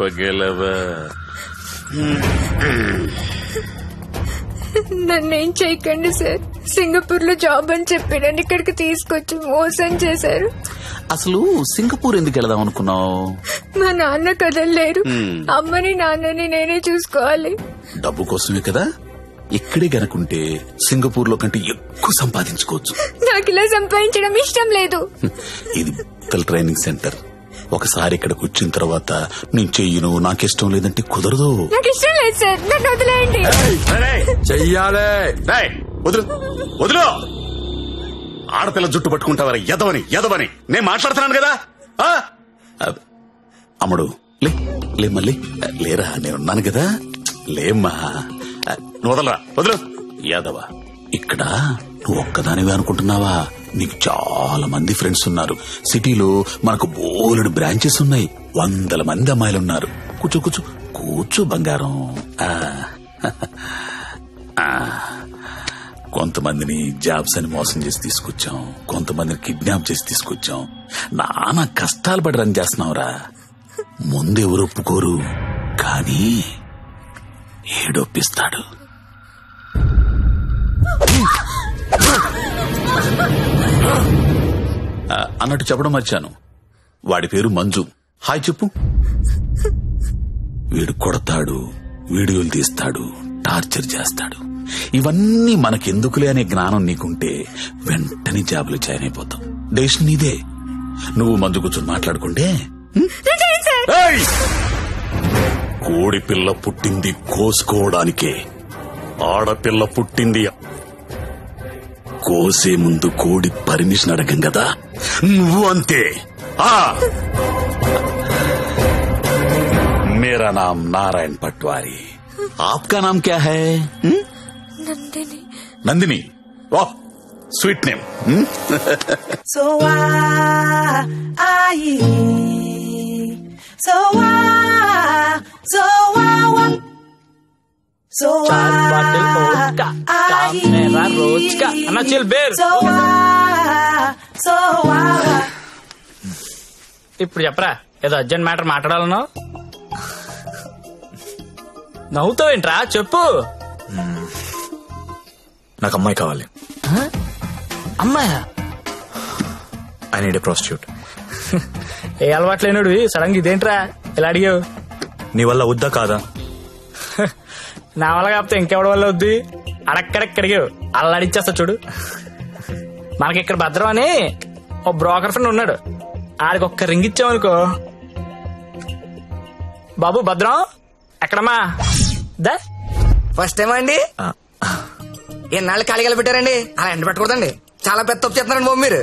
చెప్పగలవా? నన్నేం చేయకండి సార్. సింగపూర్ లో జాబ్ అని చెప్పి నన్ను ఇక్కడికి తీసుకొచ్చి మోసం చేశారు. అసలు సింగపూర్ ఎందుకు వెళదాం అనుకున్నావు? మా నాన్న కదలలేరు. అమ్మని నాన్నని నేనే చూసుకోవాలి. డబ్బు కోసమే కదా. ఇక్కడే గనుకుంటే సింగపూర్ లో కంటే ఎక్కువ సంపాదించుకోవచ్చు. నాకు ఇలా సంపాదించడం ఇష్టం లేదు. ఇది పిల్లల ట్రైనింగ్ సెంటర్. ఒకసారి ఇక్కడికి వచ్చిన తర్వాత నేను చెయ్యను, నాకిష్టం లేదంటే కుదరదు. నాకు ఇష్టం లేదు సార్, నన్ను వదిలేయండి. చెయ్యాలే. వదులు వదులు. ఆడపిల్ల జుట్టు పట్టుకుంటావరా ఎదవని నేను మాట్లాడుతున్నాను కదా. అమ్ముడు లే మళ్ళీ లేరా, నేనున్నాను కదా. లేమ్మా, నువ్వు వదలరా, వదులు. యాదవా, ఇక్కడ నువ్వు ఒక్కదానివే అనుకుంటున్నావా? నీకు చాలా మంది ఫ్రెండ్స్ ఉన్నారు. సిటీలో మనకు బోలెడు బ్రాంచెస్ ఉన్నాయి. 100 మంది అమ్మాయిలున్నారు. కూర్చో కూర్చో కూర్చో బంగారం. కొంతమందిని జాబ్స్ అని మోసం చేసి తీసుకొచ్చాం, కొంతమందిని కిడ్నాప్ చేసి తీసుకొచ్చాం. నానా కష్టాలు పడి రన్ చేస్తున్నావురా. ముందెవరు ఒప్పుకోరు, కానీ ఏడొప్పిస్తాడు. అన్నట్టు చెప్పడం మర్చాను, వాడి పేరు మంజు. హాయ్ చెప్పు. వీడు కొడతాడు, వీడియోలు తీస్తాడు, టార్చర్ చేస్తాడు. ఇవన్నీ మనకెందుకులే అనే జ్ఞానం నీకుంటే వెంటనే జాబులు జాయిన్ అయిపోతాం. డెసిషన్ నీదే. నువ్వు మంజు కూర్చొని మాట్లాడుకుంటే. కోడి పిల్ల పుట్టింది కోసుకోవడానికే, ఆడపిల్ల పుట్టింది కోసే ముందు కోడి పర్మిషన్ అడగం కదా. నువ్వు అంతే. मेरा नाम नारायण पटवारी, आपका नाम क्या है? నందిని. नंदिनी, वाह स्वीट नेम. So ఇప్పుడు చెప్పరా, ఏదో అర్జెంట్ మ్యాటర్ మాట్లాడాలన్నావు. నవ్వుతావేంట్రా, చెప్పు. నాకు అమ్మాయి కావాలి. అమ్మాయా? I need a prostitute. ఏ అలవాట్లేనుడు సడన్ గా ఇదేంట్రా ఇలా అడిగావు? నీ వల్ల వద్దా కాదా? నా వల్ల కాకపోతే ఇంకెవడి వల్ల వద్దు. అడక్కడెక్కడిగావు అల్లాడిచ్చేస్తా చూడు. మనకి ఇక్కడ భద్రం అని ఓ బ్రోకర్ ఫ్రెండ్ ఉన్నాడు. ఆడికి ఒక్క రింగ్ ఇచ్చామనుకో. బాబు భద్రం ఎక్కడమ్మా? దా ఫస్ట్ టైం అండి. ఎన్నాళ్ళు ఖాళీగా పెట్టారండి, అలా ఎండ పెట్టకూడదండి. చాలా పెద్ద తప్పు చేస్తున్నారండి బాబు మీరు.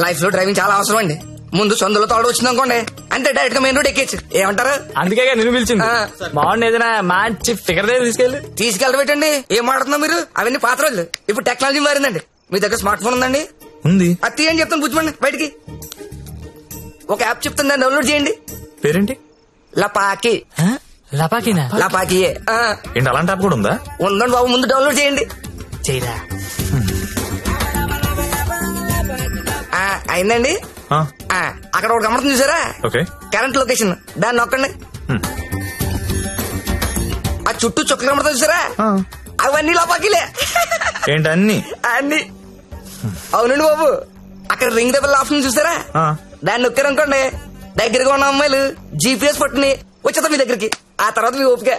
లైఫ్ లో డ్రైవింగ్ చాలా అవసరం అండి. ముందు సొందులో తోడు వచ్చింది అనుకోండి, అంటే డైరెక్ట్ గా మెయిన్ రోడ్ ఎక్కేచ్చు. ఏమంటారు? అందుకే నేను పిలిచింది. బాగుండి ఏదైనా మంచి ఫిగర్ దగ్గర తీసుకెళ్ళబెట్టండి. ఏం మాట్లాడుతున్నా మీరు? అవన్నీ పాత రోజులు. ఇప్పుడు టెక్నాలజీ మారిందండి. మీ దగ్గర స్మార్ట్ ఫోన్ ఉందండి? ఉంది. అది తీయండి చెప్తాను, కూర్చోండి బయటికి. ఒక యాప్ చెప్తాను, దాన్ని డౌన్లోడ్ చేయండి. పేరేంటి? లపాకి. లపాకినా? లపాకియే. ఏంటి అలాంటి యాప్ కూడా ఉందా? ఉందండి బాబు, ముందు డౌన్లోడ్ చేయండి. చేయరా. అయిందండి. అక్కడ ఒక గమనం చూసారా? కరెంట్ లొకేషన్, దాన్ని నొక్కండి. ఆ చుట్టూ చుక్కలు కమడతా చూసారా? అవన్నీ లపాకిలే. ఏంటి అన్ని? అన్ని. అవునండి బాబు. అక్కడ రింగ్ ద బెల్ ఆప్షన్ చూసారా? దాన్ని నొక్కారనుకోండి, దగ్గరగా ఉన్న అమ్మాయిలు జీపీఎస్ పట్టుని వచ్చేదా మీ దగ్గరికి. ఆ తర్వాత మీ ఓపిక.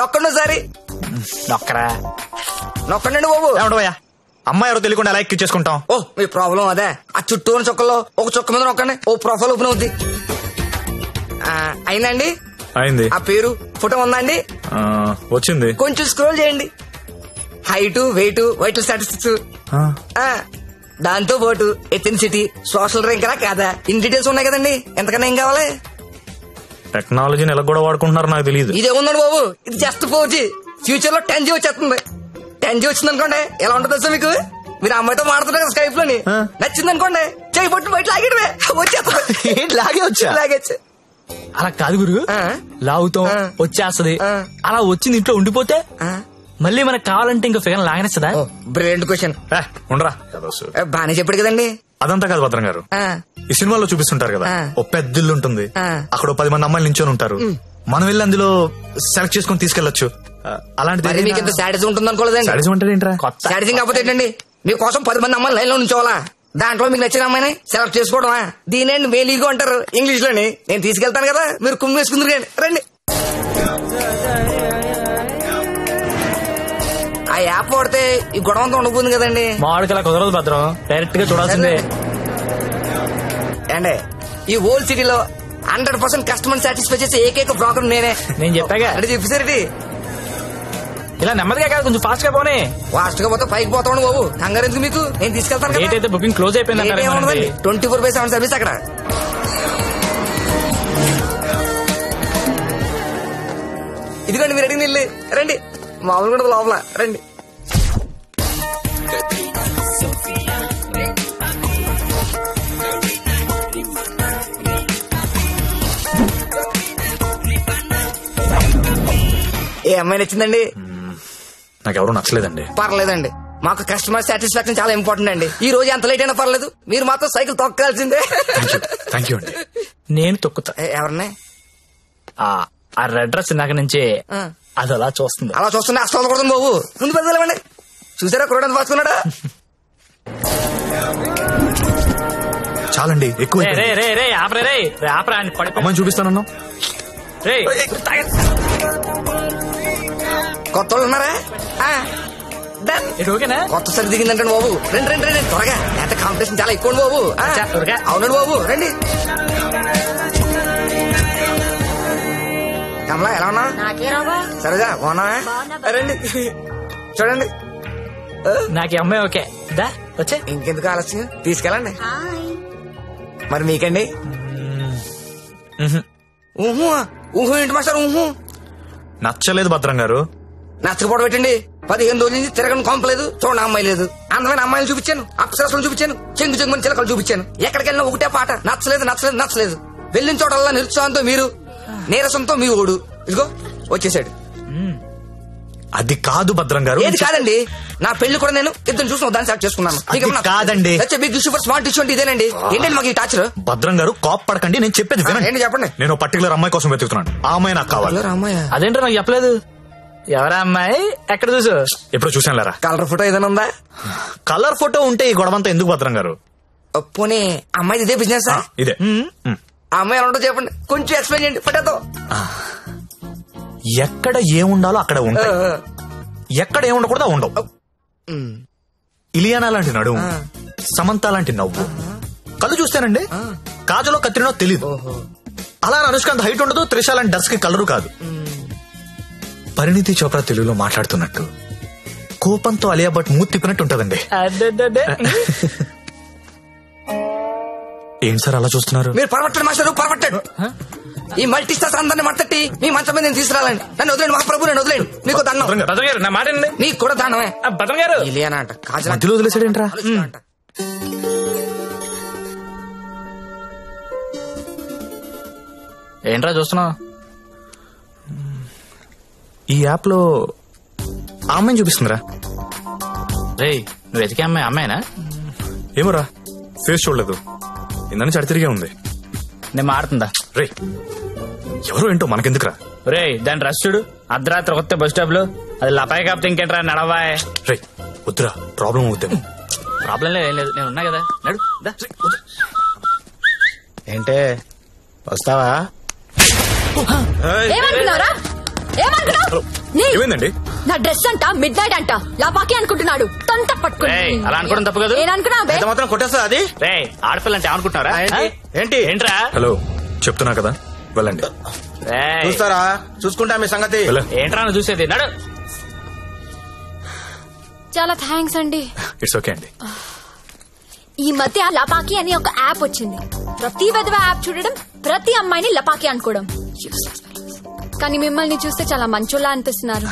నొక్కండి ఒకసారి. నొక్కరా. నొక్కండి బాబు. అమ్మాయి ఎవరో తెలియకుండా ఎలా ఎక్కించేసుకుంటాం? ఓ మీ ప్రాబ్లం అదే. ఆ చుట్టూ ఉన్న చుక్కల్లో ఒక చుక్క మీద నొక్కండి, ఓ ప్రొఫైల్ ఓపెన్ అవుద్ది. అయిందండి? అయింది. ఆ పేరు ఫోటో ఉందా అండి? వచ్చింది. కొంచెం స్క్రోల్ చేయండి. హైట్, వెయిట్, వైటల్ స్టాటిస్టిక్స్, దాంతో పాటు ఎథెన్సిటీ, సోషల్ ర్యాంక్ రా కాదా, ఇన్ డీటెయిల్స్ ఉన్నాయి కదండి. ఎంతకన్నా ఏం కావాలి? టెక్నాలజీని ఎలా కూడా వాడుకుంటున్నారు నాకు తెలియదు. ఇదే ఉందండి బాబు, ఇది జస్ట్ 4G. ఫ్యూచర్ లో 10G వచ్చేస్తుంది. 10G వచ్చింది అనుకోండి, ఎలా ఉంటుంది సార్ మీకు? మీరు అమ్మాయితో మాడుతున్నారు కదా స్కైప్ లోని, నచ్చింది అనుకోండి, చేయి పట్టు బయట లాగేయడమే, వచ్చేస్తుంది. లాగేచ్చు. అలా కాదు గురు, లాగుతాం వచ్చేస్తది. అలా వచ్చింది ఇంట్లో ఉండిపోతే మళ్ళీ మనకు కావాలంటే ఇంకో ఫిగర్ లాగనేస్తుందా? Brilliant question. ఉండరా, బానే చెప్పాడు కదండి. అదంతా కాదు భద్రం గారు, ఆ, ఈ సినిమాలో చూపిస్తుంటారు కదా, ఆ. ఓ పెద్ద ఇల్లు ఉంటుంది, ఆ. అక్కడ ఓ 10 మంది అమ్మాయిలు నించొని ఉంటారు, మనం వెళ్ళి అందులో సెలెక్ట్ చేసుకుని తీసుకెళ్లొచ్చు. మరి మీకు ఇంత శాడిజం ఉంటుంది అనుకోలేదండి. అలాంటి అంటే ఏంట్రా? కొత్త శాడిజం కాకపోతే ఏంటండి, మీకోసం 10 మంది అమ్మాయిలు లైన్ లో ఉంచోవాలా? దాంట్లో మీకు నచ్చిన అమ్మాయిని సెలెక్ట్ చేసుకోవడమా? దీనేండి మేలీగో అంటారు ఇంగ్లీష్ లోని. నేను తీసుకెళ్తాను కదా, మీరు కుమ్మి వేసుకుందరు కానీ రండి. ఆ యాప్ వాడితే ఈ గొడవ అంతా ఉండబోతుంది కదండి. మామిడికి అలా కుదరదు భద్రం, డైరెక్ట్ గా చూడాల్సిందే. అండి ఈ ఓల్డ్ సిటీలో 100% కస్టమర్ సాటిస్ఫై చేసే ఏకైక బ్రోకర్ నేనే. నేను చెప్పాగా అంటే చెప్పేసరికి ఇలా నెమ్మదిగా కాదు, కొంచెం ఫాస్ట్ గా పోనీ. ఫాస్ట్ గా పోతే పైకి పోతాను బాబు. కంగారు ఎందుకు మీకు, నేను తీసుకెళ్తాను డేట్ అయితే బుకింగ్ క్లోజ్ అయిపోయింది అంటారు. 24/7 సర్వీస్ అక్కడ. ఇదిగోండి మీరు అడిగిన ఇల్లు, రండి. మామూలు కూడా లోపల రండి. ఏ అమ్మాయి నచ్చిందండి? నాకెవరూ నచ్చలేదండి. పర్లేదండి, మాకు కస్టమర్ సాటిస్ఫాక్షన్ చాలా ఇంపార్టెంట్ అండి. ఈ రోజు ఎంత లేట్ అయినా పర్లేదు, మీరు మాత్రం సైకిల్ తొక్కాల్సిందే. థ్యాంక్ యూ అండి. నేను తొక్కుతా. ఎవరిని? ఆ రెడ్ డ్రెస్ ఇందాక నుంచి అది అలా చూస్తుంది. అలా చూస్తుంటే అస్సలు కొడుతుంది బాబు. ముందు పెద్దలేమండి. చూసారా కురడానికి పాసుకున్నాడా? చాలండి, ఎక్కువ రే రే రే రే ఆపరే రే రే ఆపరా అని పడిపో. అమ్మాయిని చూపిస్తానన్నా. రే కొత్త వాళ్ళు ఉన్నారా? Done. ఇది ఓకేనా? కొత్త సరి దిగిందంటే బాబు. రండి రండి రండి త్వరగా. ఎంత కాంపిటీషన్ చాలా ఎక్కువ బాబు. త్వరగా. అవునండి బాబు, రండి. కమలా ఎలా ఉన్నా? సరేగా బాగున్నా? రండి చూడండి. నాకు ఈ అమ్మాయి ఓకే. దా వచ్చే. ఇంకెందుకు ఆలస్యం, తీసుకెళ్ళండి. మరి మీకండి? ఊహు ఊహు ఏంటి మాస్టర్? ఊహు నచ్చలేదు భద్రం గారు. నచ్చకపోవడం పెట్టండి. 15 రోజుల నుంచి తిరగని కొంపలేదు, చూడండి అమ్మాయి లేదు. అందమైన అమ్మాయిలు చూపించాను, అప్సరసలు చూపించాను, చెంగు చెంగుని చిలకలు చూపించాను. ఎక్కడికి వెళ్ళినా ఒకటే పాట, నచ్చలేదు నచ్చలేదు నచ్చలేదు. వెళ్ళిన చోటల్లా నిరుత్సాహంతో మీరు, నీరసంతో మీ ఓడు. ఇదిగో వచ్చేసాడు. అది కాదు భద్రం గారు. ఏది కాదండి, నా పెళ్లి కూడా నేను ఇద్దరు చూసిన దాన్ని సెలెక్ట్ చేసుకున్నాను. కాదండి, big issue for smart issue అంటే ఇదేనండి. ఏంటండి మాకు ఈ టాచర్? భద్రం గారు కోప్ పడకండి, నేను చెప్పేది వినండి. ఏంటి చెప్పండి. నేను పర్టికులర్ అమ్మాయి కోసం వెతుకుతున్నాను. ఆ అమ్మాయి నాకు కావాలి. అమ్మాయి అదేంటో నాకు చెప్పలేదు. ఎవరా అమ్మాయి? ఎక్కడ చూసు? ఎప్పుడు చూసాను లేరా. కలర్ ఫోటో ఏదైనా ఉందా? కలర్ ఫోటో ఉంటే ఈ గొడవంతా ఎందుకు భద్రం గారు? పోనీ అమ్మాయి ఇదే బిజినెస్? ఇదే. ఆ అమ్మాయి ఎలా ఉంటుందో చెప్పండి, కొంచెం ఎక్స్ప్లెయిన్ చేయండి ఫోటోతో. ఎక్కడ ఏముండాలో అక్కడ ఉంటాయి, ఎక్కడ ఏముండకూడదు ఉండవు. ఇలియానా లాంటి నడుము, సమంత లాంటి నవ్వు, కళ్ళు చూస్తేనండి కాజలో కత్తిరినో తెలీదు. అలా అనుష్కాంత్ హైట్ ఉండదు, త్రిష లాంటి డర్స్ కి కలరు కాదు. పరిణితి చోప్రా తెలుగులో మాట్లాడుతున్నట్టు, కోపంతో అలియా భట్ మూతి తిప్పినట్టు ఉంటదండి. ఏం సార్ అలా చూస్తున్నారు? మీరు పరమట్టండి మాస్టర్, పరమట్టండి. ఈ మల్టీ స్టార్స్ అందరినీ మట్టట్టి మీ మంచం మీద నేను తీసుకురాలండి. నన్ను వదిలేండి మహాప్రభు, నన్ను వదిలేండి. మీకు దండం. భద్రం గారు నా మాట వినండి. నీకు కూడా దండమే. భద్రం గారు ఇలియానా అంట, కాజల్ మధ్యలో వదిలేసాడేంట్రా? అంట. ఏంట్రా చూస్తున్నావు? ఈ యాప్ లో ఆ అమ్మాయిని చూపిస్తుందిరా. రే నువ్వు వెతికే అమ్మాయి అమ్మాయినా? ఏమోరా, ఫేస్ చూడలేదు, ఇందని చడి తిరిగే ఉంది. నేను మాడుతుందా? రే ఎవరో ఏంటో మనకెందుకురా. రే దాని డ్రెస్ చూడు, అర్ధరాత్రి కొత్త బస్ స్టాప్ లో. అది లపాయి కాపుతే ఇంకేంట్రా నడవాయ్. రే వద్దురా, ప్రాబ్లం అవుతాము. ప్రాబ్లం లేదు, ఏం లేదు, నేను ఉన్నా కదా. నడు దా. ఏంటే వస్తావా? ఏమనుకున్నారా? ఏమనుకున్నావు? ఏమైందండి? నా డ్రెస్ అంట మిడ్ నైట్ అంట లాపాకి అనుకుంటున్నాడు. తొంత పట్టుకుని రేయ్, అలా అనుకోవడం తప్పు కదా. నేననుకున్నా ఎంత మాత్రం కొట్టేస్తా అది? రే ఆడపిల్ల అంటే అనుకుంటున్నారా? ఏంటి ఏంట్రా? హలో చెప్తున్నా కదా, వెళ్ళండి. రేయ్, చూస్తారా, చూసుకుంటా మీ సంగతి. ఏంట్రా నువ్వు చూసేది? నడు. చాలా థ్యాంక్స్ అండి. ఇట్స్ ఓకే అండి. ఈ మధ్య లపాకి అని ఒక యాప్ వచ్చింది. ప్రతి విధవ యాప్ చూడడం, ప్రతి అమ్మాయిని లపాకి అనుకోవడం. కానీ మిమ్మల్ని చూస్తే చాలా మంచోళ్ళ అనిపిస్తున్నారు.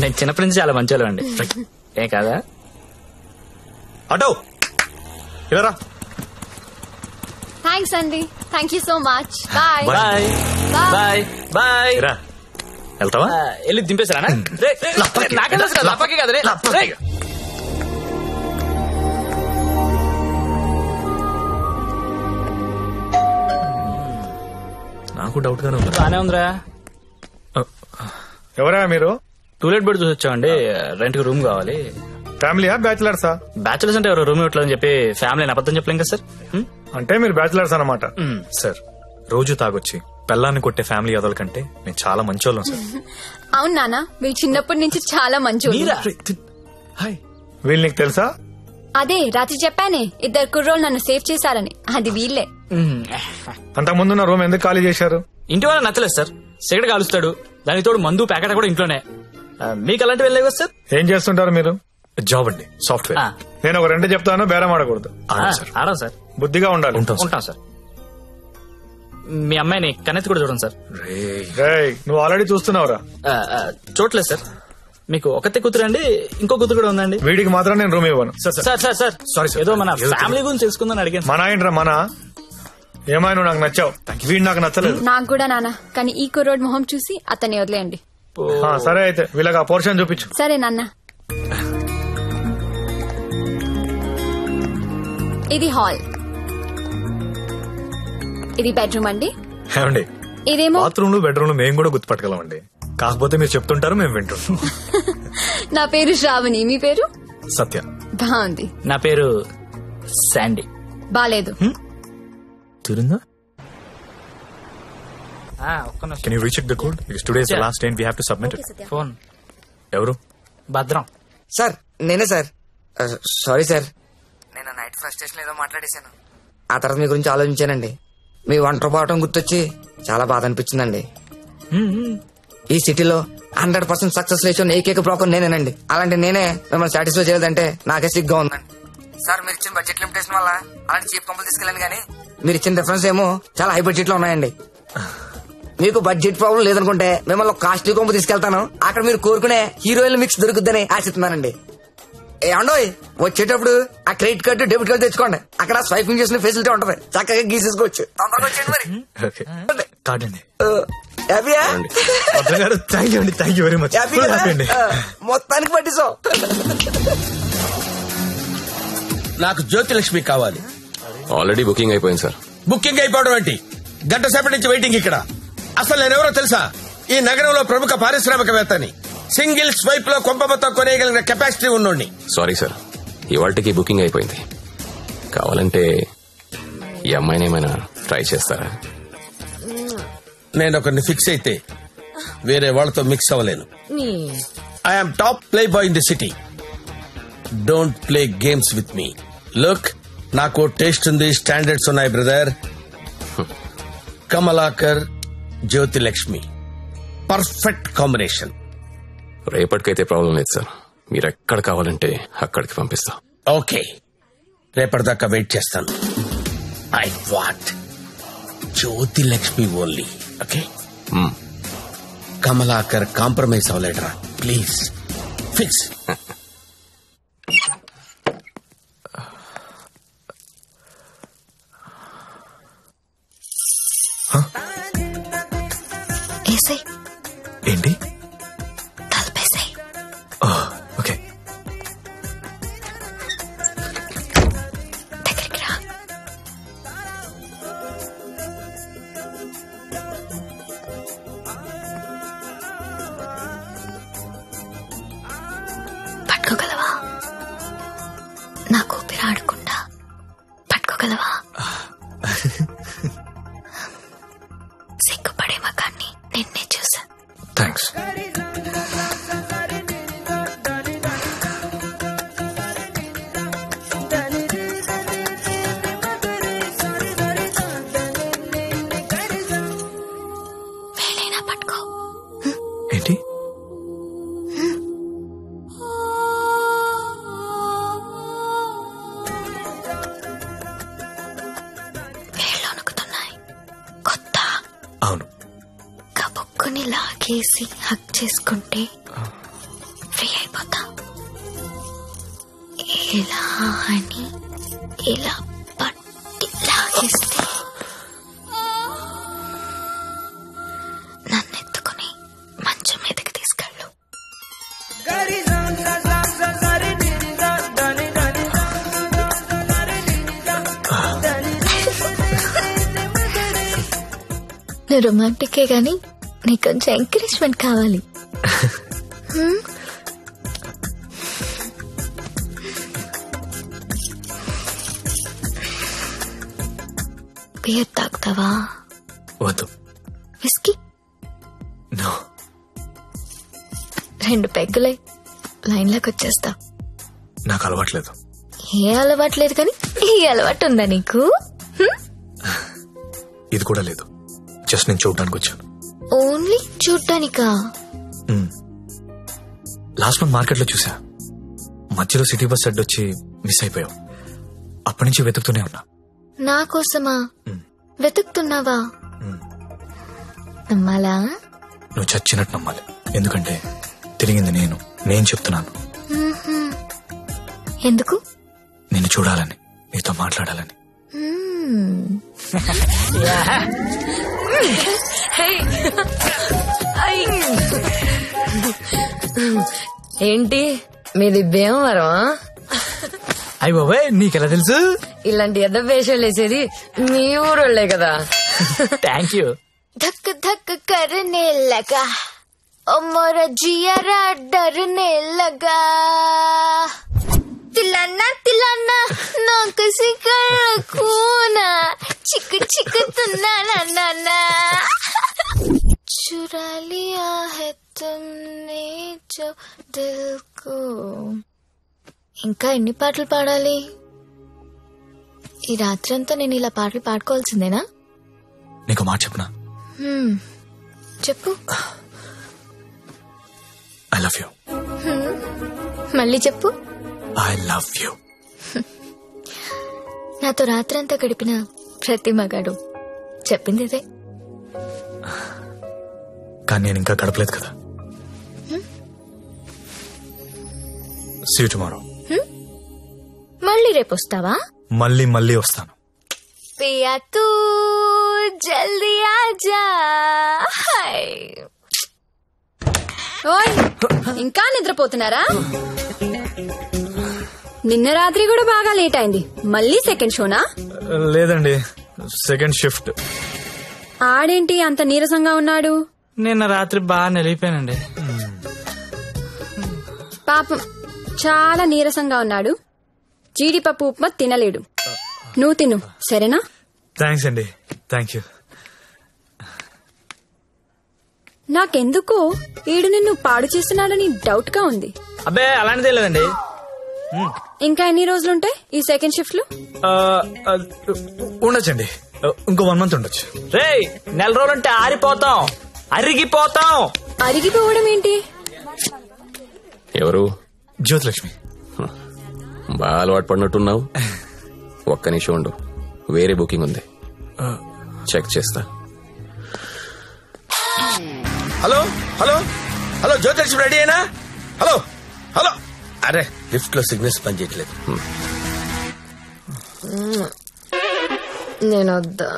నేను చిన్నప్పటి నుంచి చాలా మంచోళ్ళు అండి. ఏ కాదా? అటో ఇలా థ్యాంక్స్ అండి. Thank you so much. Bye bye bye bye. రా, వెళ్తావా? వెళ్ళి దింపేసారా? నాకేం తెలుసు కదా, లపాకి కదా. రే నాకు డౌట్ గానే ఉంది. బానే ఉందిరా. ఎవరా మీరు? టూలెట్ బెడ్ చూసి వచ్చామండి. రెంట్ కి రూమ్ కావాలి. ఫ్యామిలీయా బ్యాచులర్సా? బ్యాచులర్స్ అంటే ఎవరు రూమ్ ఇవ్వట్లేదని చెప్పి ఫ్యామిలీ అబద్ధం చెప్పలేం కదా సార్. అంటే మీరు బ్యాచులర్స్ అన్నమాట. సార్ రోజు తాగొచ్చి పెళ్ళాన్ని కొట్టే ఫ్యామిలీ అదల కంటే మేము చాలా మంచోళ్ళం సార్. అవును నాన్న, మీరు చిన్నప్పటి నుంచి చాలా మంచి. హాయ్, వీళ్ళు నీకు తెలుసా? అదే రాత్రి చెప్పానే, 2 కుర్రోళ్ళు నన్ను సేవ్ చేశారని. అది వీళ్ళే. అంతకు ముందున్న రూమ్ ఎందుకు ఖాళీ చేశారు? ఇంటి వాళ్ళ నచ్చలేదు సార్. సిగరెట్ కాలుస్తాడు, దానికి తోడు మందు ప్యాకెట్ కూడా ఇంట్లోనే. మీకు అలాంటివి వెళ్ళలేవు కదా సార్. ఏం చేస్తుంటారు మీరు? జాబ్ అండి, సాఫ్ట్వేర్. నేను ఒక 2 చెప్తాను, బేరం ఆడకూడదు. ఆడం సార్. బుద్ధిగా ఉండాలి. ఉంటాం సార్. మీ అమ్మాయిని కనెత్తి కూడా చూడండి సార్. రేయ్, నువ్వు ఆల్రెడీ చూస్తున్నావురా? చూడలేదు సార్. మీకు ఒకతే కూతురు అండి, ఇంకో కూతురు కూడా ఉందండి. వీడికి మాత్రం నేను రూమ్ ఇవ్వను. సార్ సారీ, ఏదో మన ఫ్యామిలీ గురించి తెలుసుకుందని అడిగాను. మన ఏంట్రా మన? ఏమైనా నువ్వు నాకు నచ్చావు, వీడు నాకు నచ్చలేదు. నాకు కూడా నాన్న, కానీ ఈ కుర్రోడ్ మొహం చూసి అతన్ని వదిలేయండి. సరే అయితే వీళ్ళకి ఆ పోర్షన్ చూపించు. సరే నాన్న. ఇది హాల్, ఇది బెడ్రూమ్ అండి. ఏమండి, ఇదేమో బాత్రూమ్ లో బెడ్రూమ్ లో మేము కూడా గుర్తుపట్టగలమండి. కాకపోతే మీరు చెప్తుంటారు, మేము వింటుంటాం. నా పేరు శ్రావణి, మీ పేరు? సత్య. బాగుంది. నా పేరు శాండీ. బాలేదు. తిరుందా? ఒక్క నిమిషం. Can you recheck the code? Because today is the last day and we have to submit it. Phone. ఎవరు? భద్రం. సార్ నేనే సార్. సారీ సార్, నేను నైట్ ఫ్రస్ట్రేషన్ ఏదో మాట్లాడేశాను. ఆ తర్వాత మీ గురించి ఆలోచించానండి. మీ ఒంటరి పోవటం గుర్తొచ్చి చాలా బాధ అనిపించిందండి. ఈ సిటీలో 100% సక్సెస్ రేషియో ఏకైక బ్రోకర్ నేనేనండి. అలాంటి నేనే మిమ్మల్ని సాటిస్ఫై చేయలేదంటే నాకే సిగ్గా ఉందండి. సార్ మీరు ఇచ్చిన బడ్జెట్ లిమిటేషన్ వల్ల అలాంటి చీప్ కంపెనీ తీసుకెళ్ళండి, కానీ మీరు ఇచ్చిన రిఫరెన్స్ ఏమో చాలా హై బడ్జెట్ లో ఉన్నాయండి. మీకు బడ్జెట్ ప్రాబ్లం లేదనుకుంటే మిమ్మల్ని కాస్ట్లీ కొంపు తీసుకెళ్తాను. అక్కడ మీరు కోరుకునే హీరోయిన్ మిక్స్ దొరుకుద్దని ఆశిస్తున్నానండి. ఏమండోయ్, వచ్చేటప్పుడు ఆ క్రెడిట్ కార్డు డెబిట్ కార్డు తెచ్చుకోండి. అక్కడ స్వైపింగ్ చేసిన ఫెసిలిటీ ఉంటది, చక్కగా గీసేసుకోవచ్చు. తొందరగా వచ్చేయండి మరి. కాదండి. హ్యాపీయా? Thank you very much. మొత్తానికి పట్టిస్తాం. నాకు జ్యోతిలక్ష్మి కావాలి. ఆల్రెడీ బుకింగ్ అయిపోయింది సార్. బుకింగ్ అయిపోవడం ఏంటి? గంట సేపటి నుంచి వెయిటింగ్ ఇక్కడ. అసలు నేనెవరో తెలుసా? ఈ నగరంలో ప్రముఖ పారిశ్రామికవేత్తని. సింగిల్ స్వైప్ లో కొంప మొత్తం కొనేయగలిగిన కెపాసిటీ ఉన్నోడిని. సారీ సార్, ఇవాళకి బుకింగ్ అయిపోయింది. కావాలంటే ఈ అమ్మాయిని ఏమైనా ట్రై చేస్తారా? నేను ఒకరిని ఫిక్స్ అయితే వేరే వాళ్ళతో మిక్స్ అవ్వలేను. I'm top playboy in the city. Don't play games with me. Look, నాకు టేస్ట్ ఉంది, స్టాండర్డ్స్ ఉన్నాయి brother. Kamalakar, Jyothilakshmi, perfect combination. రేపటికైతే ప్రాబ్లం లేదు సార్. మీరు ఎక్కడ కావాలంటే అక్కడికి పంపిస్తా. ఓకే, రేపటిదాకా వెయిట్ చేస్తాను. I want Jyothilakshmi only. Okay, Kamalakar compromise అవ్వలేడరా ప్లీజ్. ఫిక్స్. ఏంటి? తలపేసాయి. ఓకే. దగ్గరికి రా. పట్టుకోగలవా? నాకు ఊపిరి ఆడకుండా పట్టుకోగలవా? సిగ్గుపడే మగాన్ని నిన్నే చూసా. థ్యాంక్స్. వేలైనా పట్టుకో. ఏంటి? వేళ్ళు వణుకుతున్నాయి. కొత్త. అవును. కబుక్కుని లాగేసి హక్ చేసుకుంటే ఫ్రీ అయిపోతా. ఇలా అని ఇలా పట్టి లాగేస్తే నన్నెత్తుకుని మంచం మీదకి తీసుకెళ్ళు. నువ్వు రొమాంటికే గాని నీకు కొంచెం ఎంకరేజ్మెంట్ కావాలి. బియర్ తాగుతావా? వద్దు. విస్కీ? నో. 2 పెగ్గులై లైన్లోకి వచ్చేస్తా. నాకు అలవాట్లేదు. ఏ అలవాట్లేదు కానీ ఈ అలవాటు ఉందా నీకు? ఇది కూడా లేదు. జస్ట్ నేను చూడడానికి వచ్చాను. ఓన్లీ చూడ్డానికా? లాస్ట్ మంత్ మార్కెట్ లో చూసా. మధ్యలో సిటీ బస్ అడ్డొచ్చి మిస్ అయిపోయావు. అప్పటి నుంచి వెతుకుతూనే ఉన్నా. నా కోసమా వెతుకుతున్నావా? నమ్మాలా? నువ్వు చచ్చినట్టు నమ్మాలి. ఎందుకంటే తిరిగింది నేను చెప్తున్నాను. ఎందుకు? నిన్ను చూడాలని, నీతో మాట్లాడాలని. ఏంటి మీది భీమవరం? అయ్య బాబాయ్, నీకెలా తెలుసు? ఇలాంటి ఎద్ద వేషాలు వేసేది మీ ఊరోళ్లే కదా. Thank you. धक धक करने लगा और मोरा जियारा डरने लगा. तिलाना तिलाना ना किसी कूना चिक चिक तुना ना ना ना चुरा लिया है तुमने जो दिल को. ఇంకా ఎన్ని పాటలు పాడాలి? ఈ రాత్రి అంతా నేను ఇలా పాటలు పాడుకోవాల్సిందేనా? నీకు మాట చెప్పనా? చెప్పు. I love you. మళ్ళీ చెప్పు. I love you. నాతో రాత్రంతా గడిపిన ప్రతి మగాడు చెప్పింది ఇదే. కానీ నేను ఇంకా గడపలేదు కదా. See you tomorrow. మళ్ళీ రేపు వస్తావా? మళ్ళీ వస్తాను. పియా తూ జల్దీ ఆజా. ఓయ్, ఇంకా నిద్రపోతున్నారా? నిన్న రాత్రి కూడా బాగా లేట్ అయింది. మళ్ళీ సెకండ్ షోనా? లేదండి, సెకండ్ షిఫ్ట్. ఆడేంటి అంత నీరసంగా ఉన్నాడు? నిన్న రాత్రి బాగా నిలిపోయానండి. పాపం చాలా నీరసంగా ఉన్నాడు. జీడిపప్పు ఉప్మా తినలేడు. నువ్వు తిను, సరేనా? థ్యాంక్స్ అండి. Thank you. నాకెందుకో ఈడు నిన్ను పాడు చేస్తున్నాడని డౌట్ గా ఉంది. అబ్బే అలాంటిదే లేదండి. ఇంకా ఎన్ని రోజులుంటాయి ఈ సెకండ్ షిఫ్ట్ లో? ఉండొచ్చండి, ఇంకో 1 month ఉండొచ్చు. రేయ్, 4 రోజులంటే ఆరిపోతాం, అరిగిపోతాం. అరిగిపోవడం ఏంటి? ఎవరు? జ్యోతిలక్ష్మి. బాగా అలవాటు పడినట్టున్నావు. ఒక్క నిమిషం ఉండు, వేరే బుకింగ్ ఉంది, చెక్ చేస్తా. Hello hello hello, Jyothilakshmi ready అయినా? Hello hello. అరే, లిఫ్ట్ లో సిగ్నల్స్ పనిచేయట్లేదు. నేను వద్దా?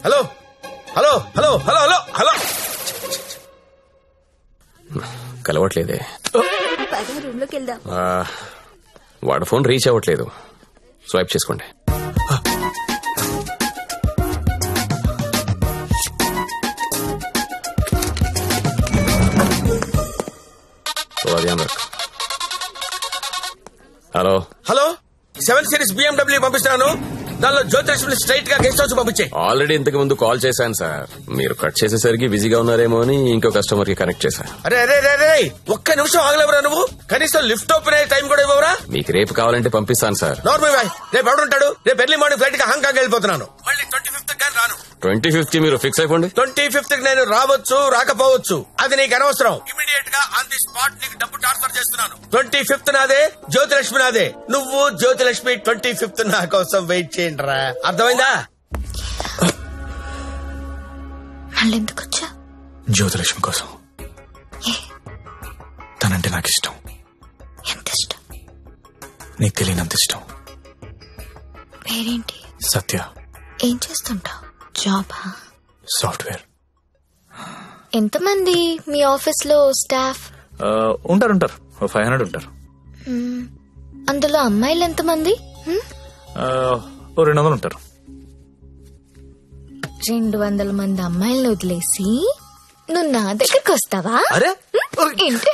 Hello hello hello hello hello hello. కలవట్లేదే. రూమ్ లోకి వెళ్దాం. వాడు ఫోన్ రీచ్ అవ్వట్లేదు. స్వైప్ చేసుకోండి. హలో హలో, 7 Series BMW పంపిస్తున్నాను. దానిలో జ్యోతిలక్ష్మి స్ట్రైట్ గా గెస్ట్ హౌస్ పంపించే. ఆల్రెడీ ఇంతకు ముందు కాల్ చేశాను సార్. మీరు కట్ చేసేసరికి బిజీగా ఉన్నారేమో అని ఇంకో కస్టమర్ కి కనెక్ట్ చేశా. అరే అరే అరే, ఒక్క నిమిషం ఆగలేవరా నువ్వు? కనీసం లిఫ్ట్ ఓపెన్ అయ్యే టైం కూడా ఇవ్వరా? మీకు రేపు కావాలంటే పంపిస్తాను సార్. నార్మల్ బాయ్, రేపు ఎవడుంటాడు? రేపు ఎర్లీ మార్నింగ్ ఫ్లైట్ గా హాంకాంగ్ వెళ్ళిపోతున్నాను. మళ్ళీ 25th కానీ రాను. 25th మీరు ఫిక్స్ అయిపోండి. 25th నేను రావచ్చు రాకపోవచ్చు, అది నీకు అనవసరం. ఇమీడియట్ గా ఆన్ ది స్పాట్ నీకు డబ్బు ట్రాన్స్ఫర్ చేస్తున్నాను. 25th నాదే, జ్యోతిలక్ష్మి నాదే. నువ్వు జ్యోతిలక్ష్మి 25th నా కోసం వెయిట్ చేయండి రా. అర్థమైందా? మళ్ళీ ఎందుకు వచ్చా? జ్యోతిలక్ష్మి కోసం. తనంటే నాకు ఇష్టం. ఎంత ఇష్టం? నీకు తెలియనంత ఇష్టం. పేరేంటి? సత్య. ఏం చేస్తుంటావు? జాబా? సాఫ్ట్వేర్. ఎంతమంది మీ ఆఫీస్ లో స్టాఫ్? ఉంటారు 500 ఉంటారు. అందులో అమ్మాయిలు ఎంతమంది? 200 ఉంటారు. 200 మంది అమ్మాయిలను వదిలేసి నువ్వు నా దగ్గరకు వస్తావా? అరే ఏంటి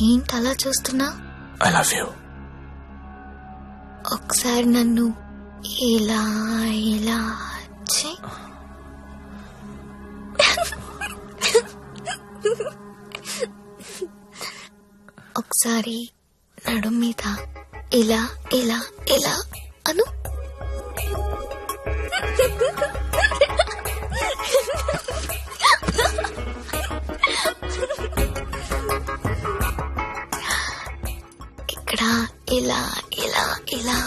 ఏంటి అలా చూస్తున్నా? I love you. ఒకసారి నన్ను ఇలా ఇలా చెయ్. ఒకసారి నడుం మీద ఇలా ఇలా ఇలా అను. ఇక్కడ ఇలా ఇలా ఇలా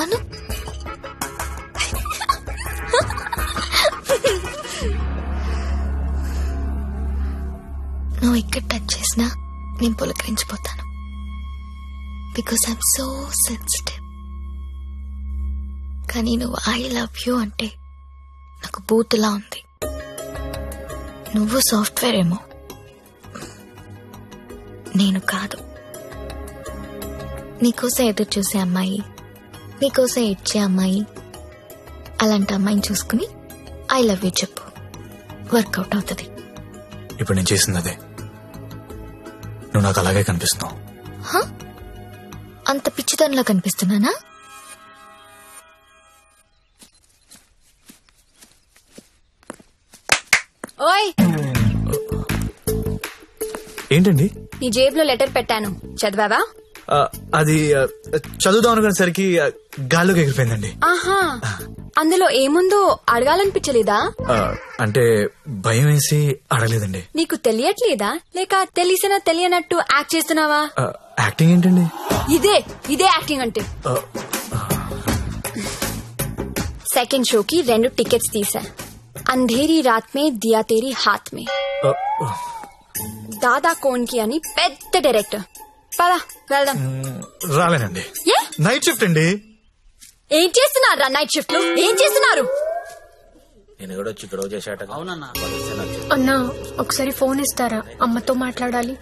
అను. నువ్వు ఇక్కడ టచ్ చేసినా నేను పులకరించిపోతాను. Because I'm so sensitive. కానీ నువ్వు ఐ లవ్ యూ అంటే నాకు బూతులా ఉంది. నువ్వు సాఫ్ట్వేర్ ఏమో, నేను కాదు. నీకోసం ఎదురు చూసే అమ్మాయి, నీకోసం ఇచ్చే అమ్మాయి, అలాంటి అమ్మాయిని చూసుకుని ఐ లవ్ యూ చెప్పు, వర్కౌట్ అవుతుంది. ఇప్పుడు నేను చేసింది అదే. నువ్వు నాకు అలాగే కనిపిస్తున్నావు. అంత పిచ్చితనంలా కనిపిస్తున్నానా? ఓయ్, ఏంటండి? నీ జేబులో లెటర్ పెట్టాను, చదివావా? అది చదువుదాం అనుకునేసరికి గాల్లోకి ఎగిరిపోయిందండి. ఆహా, అందులో ఏముందో అడగాలనిపించలేదా? అంటే భయం వేసి అడగలేదండి. నీకు తెలియట్లేదా, లేక తెలిసినా తెలియనట్టు యాక్ట్ చేస్తున్నావా? యాక్టింగ్ ఏంటండి? ఇదే యాక్టింగ్ అంటే. సెకండ్ షోకి 2 టికెట్స్ తీసా. అంధేరీ రాత్ మే దియా తేరీ హాత్ మే. దాదా కోన్ కి అని పెద్ద డైరెక్టర్. పదా వెళ్దాం. రాలేనండి, నైట్ షిఫ్ట్ అండి. ఏం చేస్తున్నారా నైట్ షిఫ్ట్ లో? ఏం చేస్తున్నారు? నేను కూడా వచ్చి గొడవ చేశాట. అన్నా, ఒకసారి ఫోన్ ఇస్తారా? అమ్మతో మాట్లాడాలి.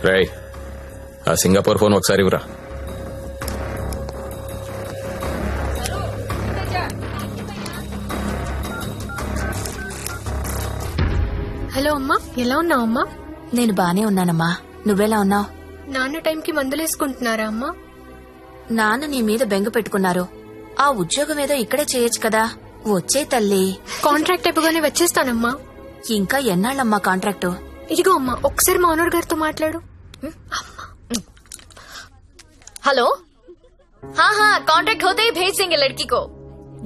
రేయ్, ఆ సింగపూర్ ఫోన్ ఒకసారి ఇవ్వరా. హలో అమ్మా, ఎలా ఉన్నావు అమ్మా? నేను బానే ఉన్నానమ్మా, నువ్వెలా ఉన్నావు? నాన్న టైంకి మందులేసుకుంటున్నారా అమ్మా? నాన్న నీ మీద బెంగ పెట్టుకున్నారు. ఆ ఉద్యోగం ఏదో ఇక్కడే చేయొచ్చు కదా. వచ్చే తల్లి. కాంట్రాక్ట్ అయిపోగానే వచ్చేస్తానమ్మా. ఇంకా ఎన్నాళ్ళమ్మా కాంట్రాక్టు? ఇదిగో అమ్మా, ఒకసారి మా ఓనర్ గారితో మాట్లాడు. हेलो, हाँ हाँ, कॉन्ट्रैक्ट होते ही भेज देंगे लड़की को.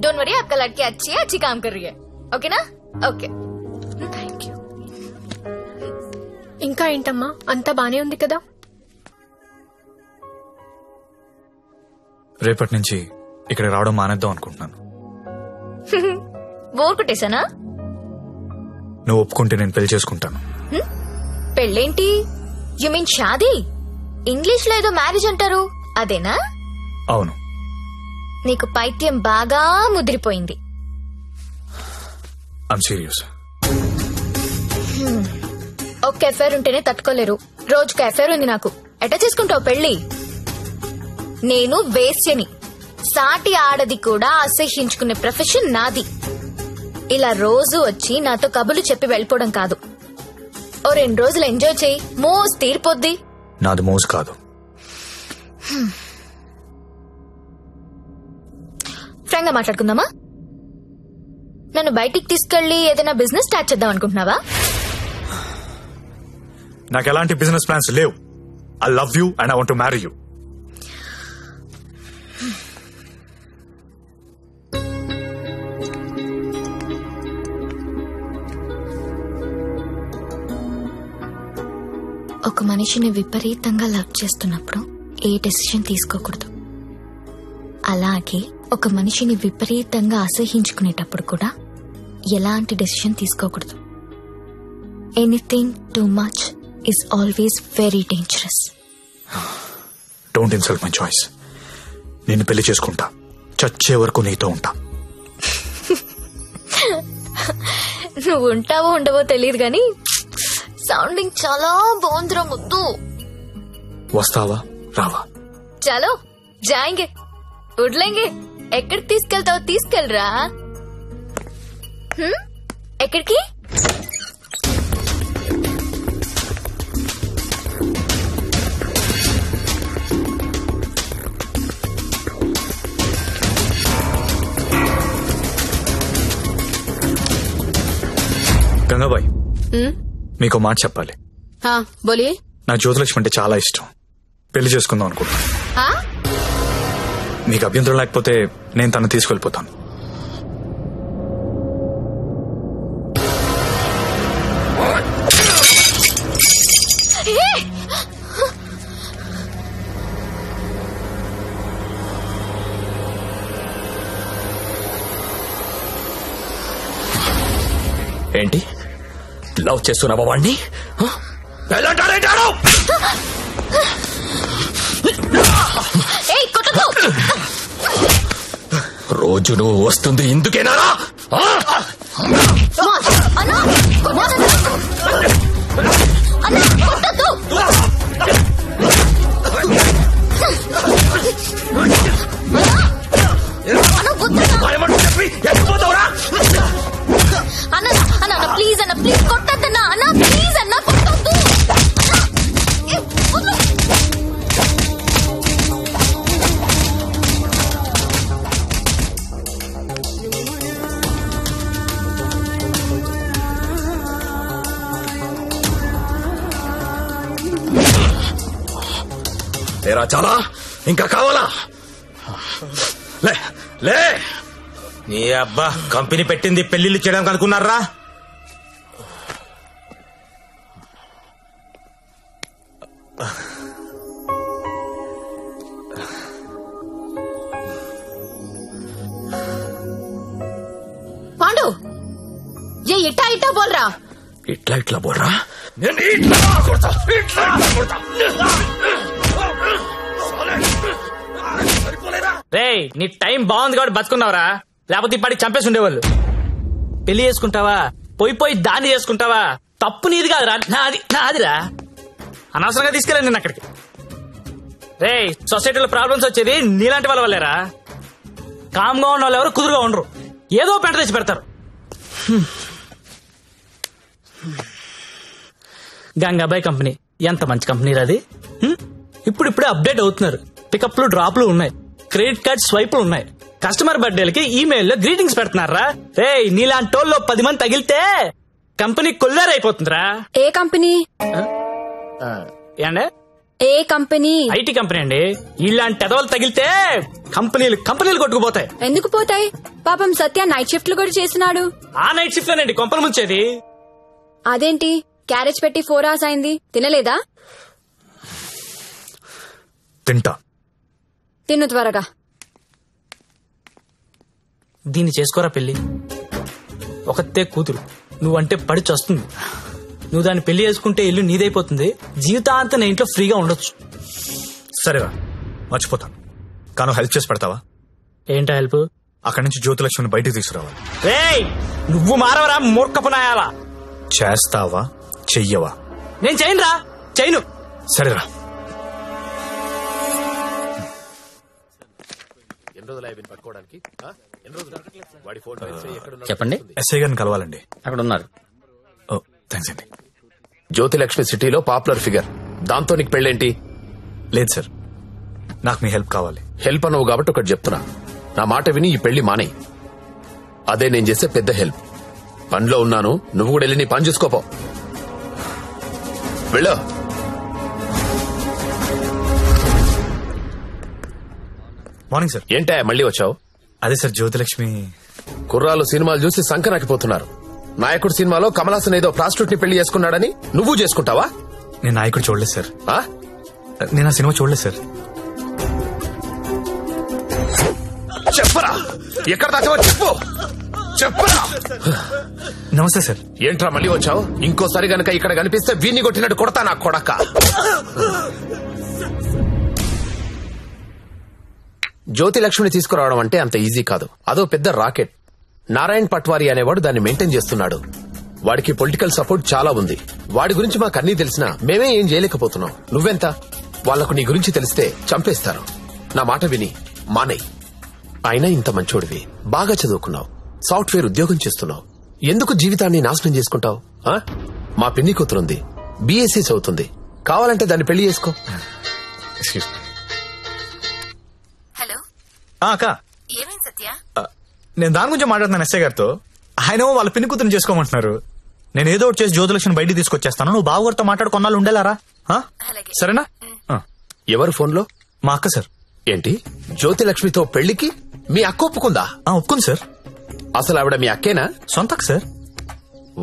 डोंट वरी, आपका लड़की अच्छी है, अच्छी काम कर रही है. ओके ना? Okay, thank you. ఇంకా ఏంటమ్మా, అంతా బానే ఉంది కదా? రేపటి నుంచి ఇక్కడ రావడం మానేద్దాం అనుకుంటున్నాను. బోర్ కొట్టేశానా? నువ్వు ఒప్పుకుంటే నేను పెళ్లి చేసుకుంటాను. పెళ్ళేంటి? యు మీన్ షాదీ? ఇంగ్లీష్ లో ఏదో మ్యారేజ్ అంటారు, అదేనా? అవును. నీకు పైత్యం బాగా ముదిరిపోయింది. I'm serious. ఒక్క ఎఫైర్ ఉంటేనే తట్టుకోలేరు, రోజుకు ఎఫైర్ ఉంది నాకు. ఎట్లా చేసుకుంటావు పెళ్లి? నేను వేశ్యని, సాటి ఆడది కూడా అసహ్యించుకునే ప్రొఫెషన్ నాది. ఇలా రోజు వచ్చి నాతో కబులు చెప్పి వెళ్ళిపోవడం కాదు. ఓ 2 రోజులు ఎంజాయ్ చేయి, మోస్ తీరిపోద్ది. నాది మోజు కాదు. ఫ్రాంక్ గా మాట్లాడుకుందామా? నన్ను బయటికి తీసుకెళ్లి ఏదైనా బిజినెస్ స్టార్ట్ చేద్దాం అనుకుంటున్నావా? నాకు ఎలాంటి బిజినెస్ ప్లాన్స్ లేవు. I love you and I want to marry you. ఒక మనిషిని విపరీతంగా లవ్ చేస్తున్నప్పుడు ఏ డెసిషన్ తీసుకోకూడదు. అలాగే ఒక మనిషిని విపరీతంగా అసహించుకునేటప్పుడు కూడా ఎలాంటి డెసిషన్ తీసుకోకూడదు. Anything too much is always very dangerous. Don't insult my choice. నేను పెళ్లి చేసుకుంటా, చచ్చే వరకు నీతో ఉంటా. నువ్వు ఉంటావో ఉండవో తెలియదు గాని సౌండింగ్ చాలా బాగుందిరా ముద్దు. వస్తావా రావా? చలో జాయింగే, ఉడ్లేంగే. ఎక్కడికి తీసుకెళ్తావు? తీసుకెళ్ళరా. ఎక్కడికి? గంగాబాయ్, మీకు మాట చెప్పాలి. బోలియే. నా జ్యోతిలక్ష్మి అంటే చాలా ఇష్టం. పెళ్లి చేసుకుందాం అనుకుంటున్నా. మీకు అభ్యంతరం లేకపోతే నేను తను తీసుకెళ్ళిపోతాను. ఏంటి లవ్ చేస్తున్నావా వాణ్ణి? రోజు నువ్వు వస్తుంది ఇందుకేనా? అన్న ప్లీజ్ అన్న, ప్లీజ్ కొట్టద్దన్నా అన్న, ప్లీజ్ అన్న కొట్టద్దు. ఏరా చాలా ఇంకా కావాలా? లే లే. నీ అబ్బా కంపెనీ పెట్టింది పెళ్లిళ్ళు చేయడానికి అనుకున్నారా? పాండు ఏ ఇట్టా ఇట్టా బోల్రా. ఇట్లా ఇట్లా బోర్రా. నేను ఇట్లా కొడతా, ఇట్లా కొడతా. రేయ్, నీ టైం బాగుంది కాబట్టి బతుకున్నావురా, లేకపోతే ఇప్పటికి చంపేసి ఉండేవాళ్ళు. పెళ్లి చేసుకుంటావా, పోయి దాన్ని చేసుకుంటావా? తప్పు నీది కాదురా, నాదిరా. అనవసరంగా తీసుకెళ్ళాను నేను అక్కడికి. రేయ్, సొసైటీలో ప్రాబ్లమ్స్ వచ్చేది నీలాంటి వాళ్ళ వల్లేరా. కామ్గా ఉన్న వాళ్ళు ఎవరు కుదురుగా ఉండరు, ఏదో పెంట తెచ్చి పెడతారు. గంగాబాయ్ కంపెనీ ఎంత మంచి కంపెనీ రాది. ఇప్పుడిప్పుడే అప్డేట్ అవుతున్నారు. పికప్లు డ్రాప్లు ఉన్నాయి, క్రెడిట్ కార్డ్ స్వైపులు ఉన్నాయి. కస్టమర్ బర్త్డేలకి ఈమెయిల్లో గ్రీటింగ్స్ పెడుతున్నారా. రేయ్, నీలాంటి టోల్లో 10 మంది తగిలితే కంపెనీ కొల్లారైపోతుందిరా. ఏ కంపెనీ? ఏండే? ఏ కంపెనీ? ఐటీ కంపెనీ అండి. ఇలాంటి ఎదవలు తగిలితే కంపెనీలు కొట్టుకుపోతాయి. ఎందుకు పోతాయి? పాపం సత్య నైట్ షిఫ్ట్లు కూడా చేస్తున్నాడు. ఆ నైట్ షిఫ్ట్ లోనండి కొంపలు ముంచేది. అదేంటి క్యారేజ్ పెట్టి 4 hours అయింది, తినలేదా? తింటా. తిను త్వరగా. దీన్ని చేసుకోరా పెళ్లి. ఒకతే కూతురు, నువ్వంటే పడి చస్తుంది. నువ్వు దాన్ని పెళ్లి చేసుకుంటే ఇల్లు నీదైపోతుంది. జీవితాంతం నా ఇంట్లో ఫ్రీగా ఉండొచ్చు. సరేరా, మర్చిపోతాను. కానీ హెల్ప్ చేసి పెడతావా? ఏంటా హెల్ప్? అక్కడి నుంచి జ్యోతిలక్ష్మిని బయటికి తీసుకురావాలి. రేయ్, నువ్వు మారవరా మూర్ఖపునాయాలా. చేస్తావా చెయ్యవా? నేను చేయనురా, చేయను. సరేరా. చెప్పండి. ఎస్ఐ గారిని కలవాలండి. అక్కడ ఉన్నారు. థ్యాంక్స్ అండి. జ్యోతిలక్ష్మి సిటీలో పాపులర్ ఫిగర్, దాంతో నీకు పెళ్ళేంటి? లేదు సార్, నాకు మీ హెల్ప్ కావాలి. హెల్ప్ అనవు కాబట్టి ఒకటి చెప్తున్నా, నా మాట విని ఈ పెళ్లి మానే. అదే నేను చేసే పెద్ద హెల్ప్. పనిలో ఉన్నాను, నువ్వు కూడా వెళ్ళి నీ పని చూసుకోపో. వెళ్ళు. Morning sir. ఏంటా మళ్ళీ వచ్చావు? అదే సార్, జ్యోతిలక్ష్మి కుర్రాలు సినిమాలు చూసి సంకనాకిపోతున్నారు. నాయకుడు సినిమాలో కమలాసన్ ఏదో ప్రాస్టిట్యూట్ ని పెళ్లి చేసుకున్నాడని నువ్వు చేసుకుంటావా? నేను నాయకుడు చూడలేదు సార్. నేను ఆ సినిమా చూడలేదు సార్. చెప్పరా, ఎక్కడ దాచావో చెప్పు. చెప్పరా. నమస్తే సార్. ఏంట్రా మళ్ళీ వచ్చావు? ఇంకోసారి గనక ఇక్కడ కనిపిస్తే వీణ్ణి కొట్టినట్టు కొడతా నా కొడక. జ్యోతిలక్ష్మిని తీసుకురావడం అంటే అంత ఈజీ కాదు. అదో పెద్ద రాకెట్. నారాయణ్ పట్వారీ అనేవాడు దాన్ని మెయింటైన్ చేస్తున్నాడు. వాడికి పొలిటికల్ సపోర్ట్ చాలా ఉంది. వాడి గురించి మాకు అన్నీ తెలిసినా మేమే ఏం చేయలేకపోతున్నాం. నువ్వెంత? వాళ్లకు నీ గురించి తెలిస్తే చంపేస్తారు. నా మాట విని మానేయ్. అయినా ఇంత మంచోడివి, బాగా చదువుకున్నావు, సాఫ్ట్వేర్ ఉద్యోగం చేస్తున్నావు, ఎందుకు జీవితాన్ని నాశనం చేసుకుంటావు? మా పిన్ని కూతురుంది, బీఎస్సీ చదువుతుంది, కావాలంటే దాన్ని పెళ్లి చేసుకో. హలో అక్క, ఏమైంది సత్య? నేను దాని గురించి మాట్లాడుతున్నాను ఎస్ఐ గారితో. ఆయన వాళ్ళ పిన్ని కూతురు చేసుకోమంటున్నారు. నేను ఏదో ఒకటి చేసి జ్యోతిలక్ష్మి బయటికి తీసుకొచ్చేస్తాను. నువ్వు బావగారితో మాట్లాడు, కొన్నాళ్ళు ఉండేలారా? సరేనా? ఎవరు ఫోన్ లో? మా అక్క సార్. ఏంటి, జ్యోతిలక్ష్మితో పెళ్లికి మీ అక్క ఒప్పుకుందా? ఒప్పుకుంది సార్. అసలు ఆవిడ మీ అక్కేనా? సొంత అక్క సార్.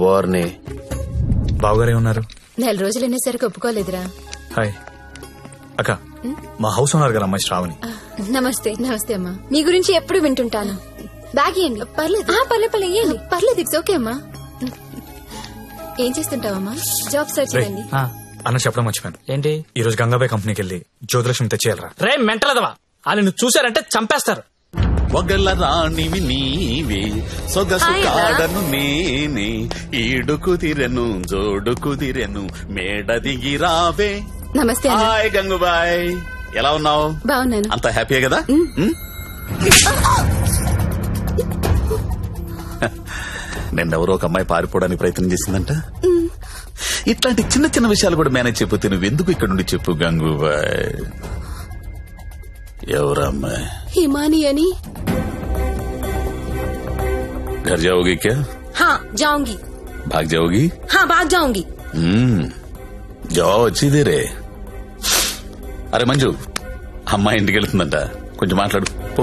వార్నే బావగారే ఉన్నారు. 4 రోజులు అనేసరికి ఒప్పుకోలేదురా. హాయ్ అక్క, మా హౌస్ ఓనర్ గారు అమ్మాయి శ్రావణి. నమస్తే. నమస్తే అమ్మా. మీ గురించి ఎప్పుడు వింటుంటాను. బ్యాగ్ ఇవ్వండి. పర్లేదు పర్లేదు పర్లేదు, ఇట్స్ ఓకే అమ్మా. ఏం చేస్తుంటావమ్మా? జాబ్ సర్చ్ చేయండి. అన్న చెప్పడం మర్చిపోయాను. ఏంటి? ఈ రోజు గంగాబాయ్ కంపెనీకి వెళ్ళి జ్యోతిలక్ష్మి తెచ్చేయాలరా. రే మెంటలదవా, వాళ్ళు నువ్వు చూసారంటే చంపేస్తారు. ఒగల రాణివి నీవే, సొగసు కాడను నేనే, ఈడు కుదిరెను జోడు కుదిరెను, మేడ దిగి రావే. నమస్తే. హాయ్ గంగుబాయ్, ఎలా ఉన్నావు? బాగున్నాను. అంత హ్యాపీయే కదా? నిన్నెవరో ఒక అమ్మాయి పారిపోవడానికి ప్రయత్నం చేసిందంట. ఇట్లాంటి చిన్న చిన్న విషయాలు కూడా మేనేజ్ చెప్పితే నువ్వెందుకు ఇక్కడ నుండి చెప్పు గంగుబాయ్. ఎవరా అమ్మాయి? హిమాని అని. घर जाओगी क्या? हाँ जाऊंगी. भाग जाओगी? हाँ भाग जाऊंगी. जाओ अच्छी देर है. అరే మంజు, అమ్మాయి ఇంటికి వెళ్తుందంట, కొంచెం మాట్లాడు పో.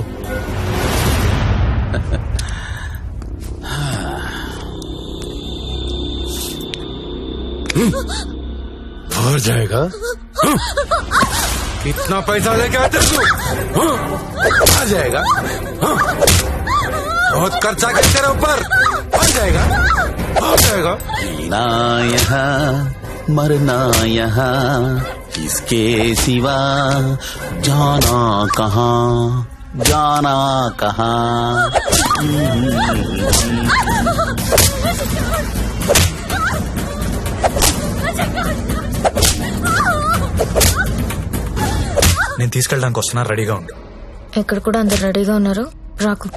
हो जाएगा. कितना पैसा लेके आते तू? आ जाएगा. बहुत खर्चा कर तेरे ऊपर. आ जाएगा, हो जाएगा. जीना यहाँ मरना यहाँ, इसके सिवा जाना कहाँ, जाना कहाँ. నేను తీసుకెళ్ళడానికి వస్తున్నా, రెడీగా ఉండు. ఇక్కడ కూడా అందరు రెడీగా ఉన్నారు, రాకు.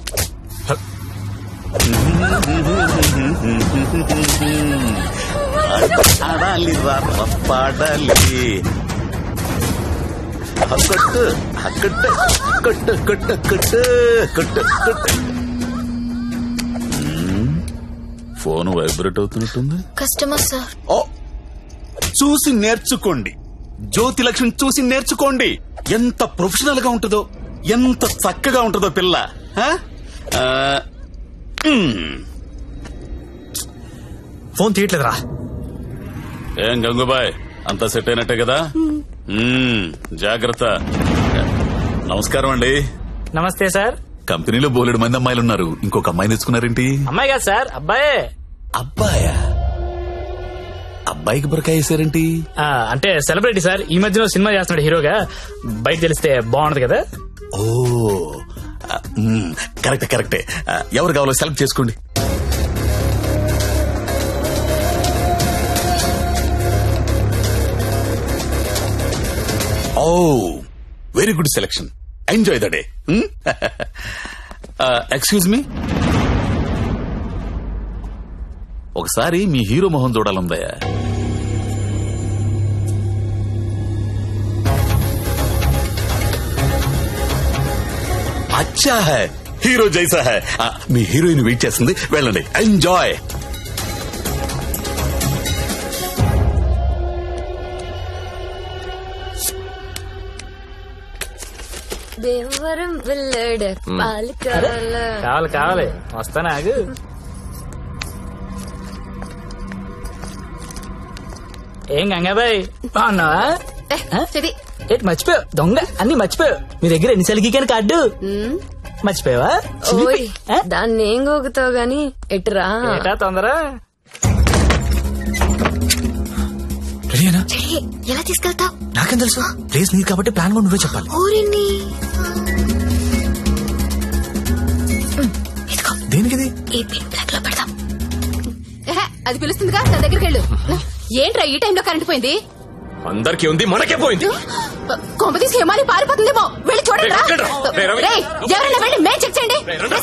ఆడాలి పాడాలి, కొట్టు కొట్టు కొట్టు కొట్టు కొట్టు కొట్టు కొట్టు. ఫోన్ వైబ్రేట్ అవుతున్నట్టుంది. Customer sir. ఓ, చూసి నేర్చుకోండి, జ్యోతిలక్ష్మి చూసి నేర్చుకోండి. ఎంత ప్రొఫెషనల్ గా ఉంటుందో, ఎంత చక్కగా ఉంటుందో పిల్ల. ఫోన్ తీయట్లేదురా. ఏం గంగుబాయ్, అంతా సెట్ అయినట్టే కదా? జాగ్రత్త. నమస్కారం అండి. నమస్తే సార్. కంపెనీలో బోలెడు మంది అమ్మాయిలు ఉన్నారు, ఇంకొక అమ్మాయిని తెచ్చుకున్నారేంటి? అమ్మాయి కాదు సార్, అబ్బాయే. అబ్బాయా? అబ్బాయికి బురకాయ వేసారేంటి? అంటే సెలబ్రిటీ సార్, ఈ మధ్యలో సినిమా చేస్తున్నాడు హీరోగా, బయట తెలిస్తే బాగుంటది కదా. ఓ కరెక్టే కరెక్టే. ఎవరు కావాలో సెలెక్ట్ చేసుకోండి. Oh very good selection, enjoy the day. Excuse me, ఒకసారి మీ హీరో మొహం చూడాలందయ్యా. అచ్చా హై, హీరో జైసా హై. మీ హీరోయిన్ వెయిట్ చేస్తుంది, వెళ్ళండి, ఎంజాయ్. దేవరం వెళ్ళాడు పాలు కావాలి కావాలి, వస్తానా ఆగు. ఏం గంగాబాయ్ బాగున్నావా? ఏంటి మర్చిపోయావు? దొంగ అన్ని మర్చిపోయావు. మీ దగ్గర ఎన్నిసార్లు గీకాను కార్డు మర్చిపోయావా? దాన్ని ఏం గోగుతావు గాని ఎటురా ఏటా తొందర. రెడీనా? ఎలా తీసుకెళ్తావు? నాకేం తెలుసు, ప్లేస్ నీది కాబట్టి ప్లాన్ కూడా నువ్వే చెప్పాలి. దేనికిది? ఈ పిన్ బ్లాక్ లో పెడతాం. అది పిలుస్తుందిగా, తన దగ్గరికి వెళ్ళు. ఏంట్రా ఈ టైంలో కరెంట్ పోయింది? అందరికీ ఉంది, మనకే పోయింది. కొంపతీసి హిమాలి పారిపోతుందేమో వెళ్ళి చూడండి రా. రేయ్, ఎవరైనా వెళ్ళి మేం చెక్ చేయండి.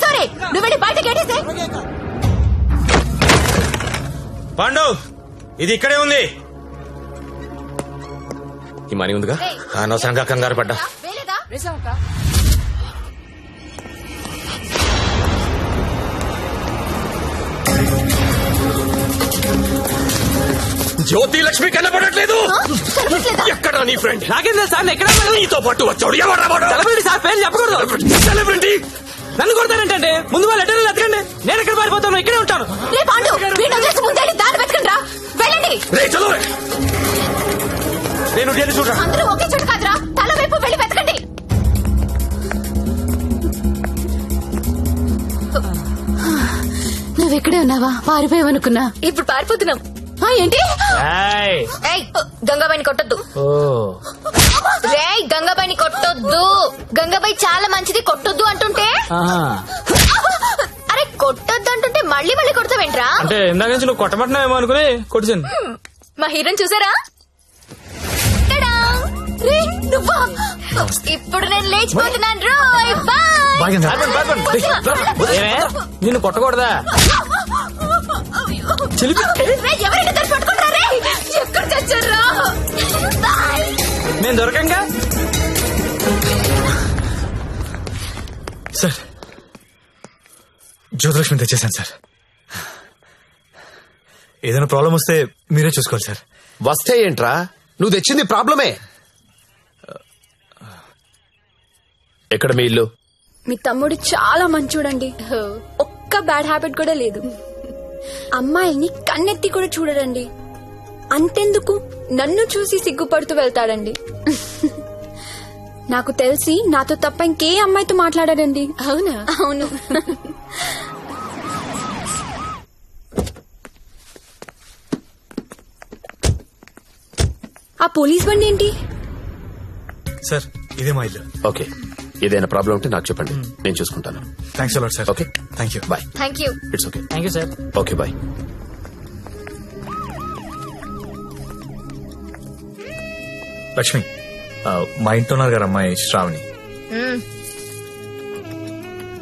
సారీ, నువ్వు వెళ్ళి బయట గేటేసే. పాండు ఇది ఇక్కడే ఉంది. ఈ మనీ ఉందిగా, అనవసరంగా కంగారు పడ్డా. జ్యోతి లక్ష్మి కనపడట్లేదు. ఎక్కడ నీ ఫ్రెండ్? నాకేం సార్, ఎక్కడ నీతో పాటు వచ్చాడు. ఎవరు సెలబ్రిటీ సార్, పేరు చెప్పకూడదు. సెలబ్రిటీ నన్ను కొడతారంటే ముందు వాళ్ళ లెటర్లు ఎత్తకండి. నేను ఎక్కడ పారిపోతాను, ఇక్కడే ఉంటాను. నేను చూడ అందరూ ఒకే చోటు కాదురా, తల వైపు వెళ్ళి వెతకండి. నువ్వెక్కడే ఉన్నావా? పారిపోయావనుకున్నా. ఇప్పుడు పారిపోతున్నాం. ఏంటి? గంగాబాయిని కొట్టొద్దు. రేయ్, గంగాబాయిని కొట్టొద్దు. గంగాబాయి చాలా మంచిది, కొట్టొద్దు అంటుంటే. అరే కొట్టొద్దు అంటుంటే మళ్ళీ మళ్ళీ కొడతావేంట్రా? అంటే ఇందాక నుంచి నువ్వు కొట్టబట్టినావేమో అనుకుని కొట్టింది. మా హీరోని చూసారా? ఇప్పుడు నేను లేచిపోతున్నాను. రోయ్ బాయ్. నిన్ను కొట్టకూడదా? ఎక్కడ చచ్చారా? నేను దొరకంగా. సార్, జ్యోతిలక్ష్మి తెచ్చేసాను సార్. ఏదైనా ప్రాబ్లం వస్తే మీరే చూసుకోవాలి సార్. వస్తే ఏంట్రా, నువ్వు తెచ్చింది ప్రాబ్లమే. ఎక్కడ మీ ఇల్లు? మీ తమ్ముడు చాలా మంచోడండి. ఒక్క బ్యాడ్ హ్యాబిట్ కూడా లేదు. అమ్మాయిల్ని కన్నెత్తి కూడా చూడడండి. అంతెందుకు, నన్ను చూసి సిగ్గుపడుతూ వెళ్తాడండి. నాకు తెలిసి నాతో తప్ప ఇంకే అమ్మాయితో మాట్లాడాడండి. అవునా? అవును. ఆ పోలీస్ బండి ఏంటి? సార్, ఇదే మా ఇల్లు. ఓకే, ఏదైనా ప్రాబ్లం ఉంటే నాకు చెప్పండి, నేను చూసుకుంటాను. Thanks a lot sir. Okay, thank you. Bye. Thank you. It's okay. Thank you sir. Okay, bye. Lakshmi, మా ఇంట్లో ఉన్నారు గారు అమ్మాయి శ్రావణి.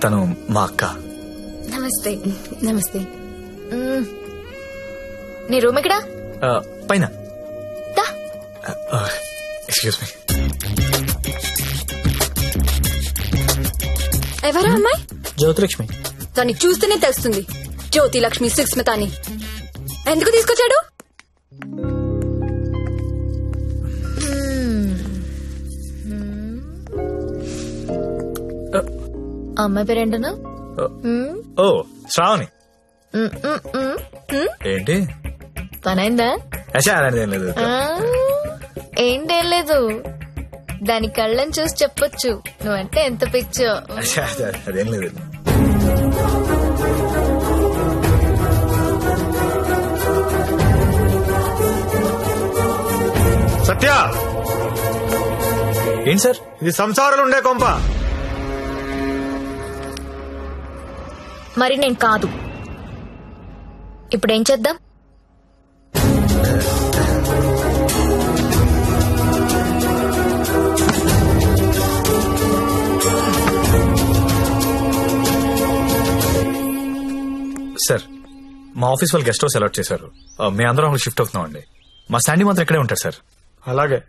తను మా అక్క. నమస్తే. నమస్తే. నీ రూమ్ ఎక్కడా? పైన. Excuse me. ఎవరా అమ్మాయి? జ్యోతిలక్ష్మి. దాన్ని చూస్తేనే తెలుస్తుంది, జ్యోతి లక్ష్మి సుస్మిత అని. ఎందుకు తీసుకొచ్చాడు? అమ్మాయి పేరేంటనా? ఓ, శ్రావణి. ఏంటి పనైందా? అలాంటిదేం లేదు. ఏంటేం లేదు, దాని కళ్ళని చూసి చెప్పొచ్చు నువ్వంటే ఎంత పిచ్చో. అదేం లేదు. సత్య, ఏంటి సార్? ఇది సంసారాలు ఉండే కొంప. మరి నేను కాదు. ఇప్పుడేం చేద్దాం? సార్, మా ఆఫీస్ వాళ్ళు గెస్ట్ హౌస్ అలాట్ చేశారు. మీ అందరం అక్కడ షిఫ్ట్ అవుతున్నాం అండి. మా స్టాండీ మాత్రం ఇక్కడే ఉంటారు సార్. అలాగే.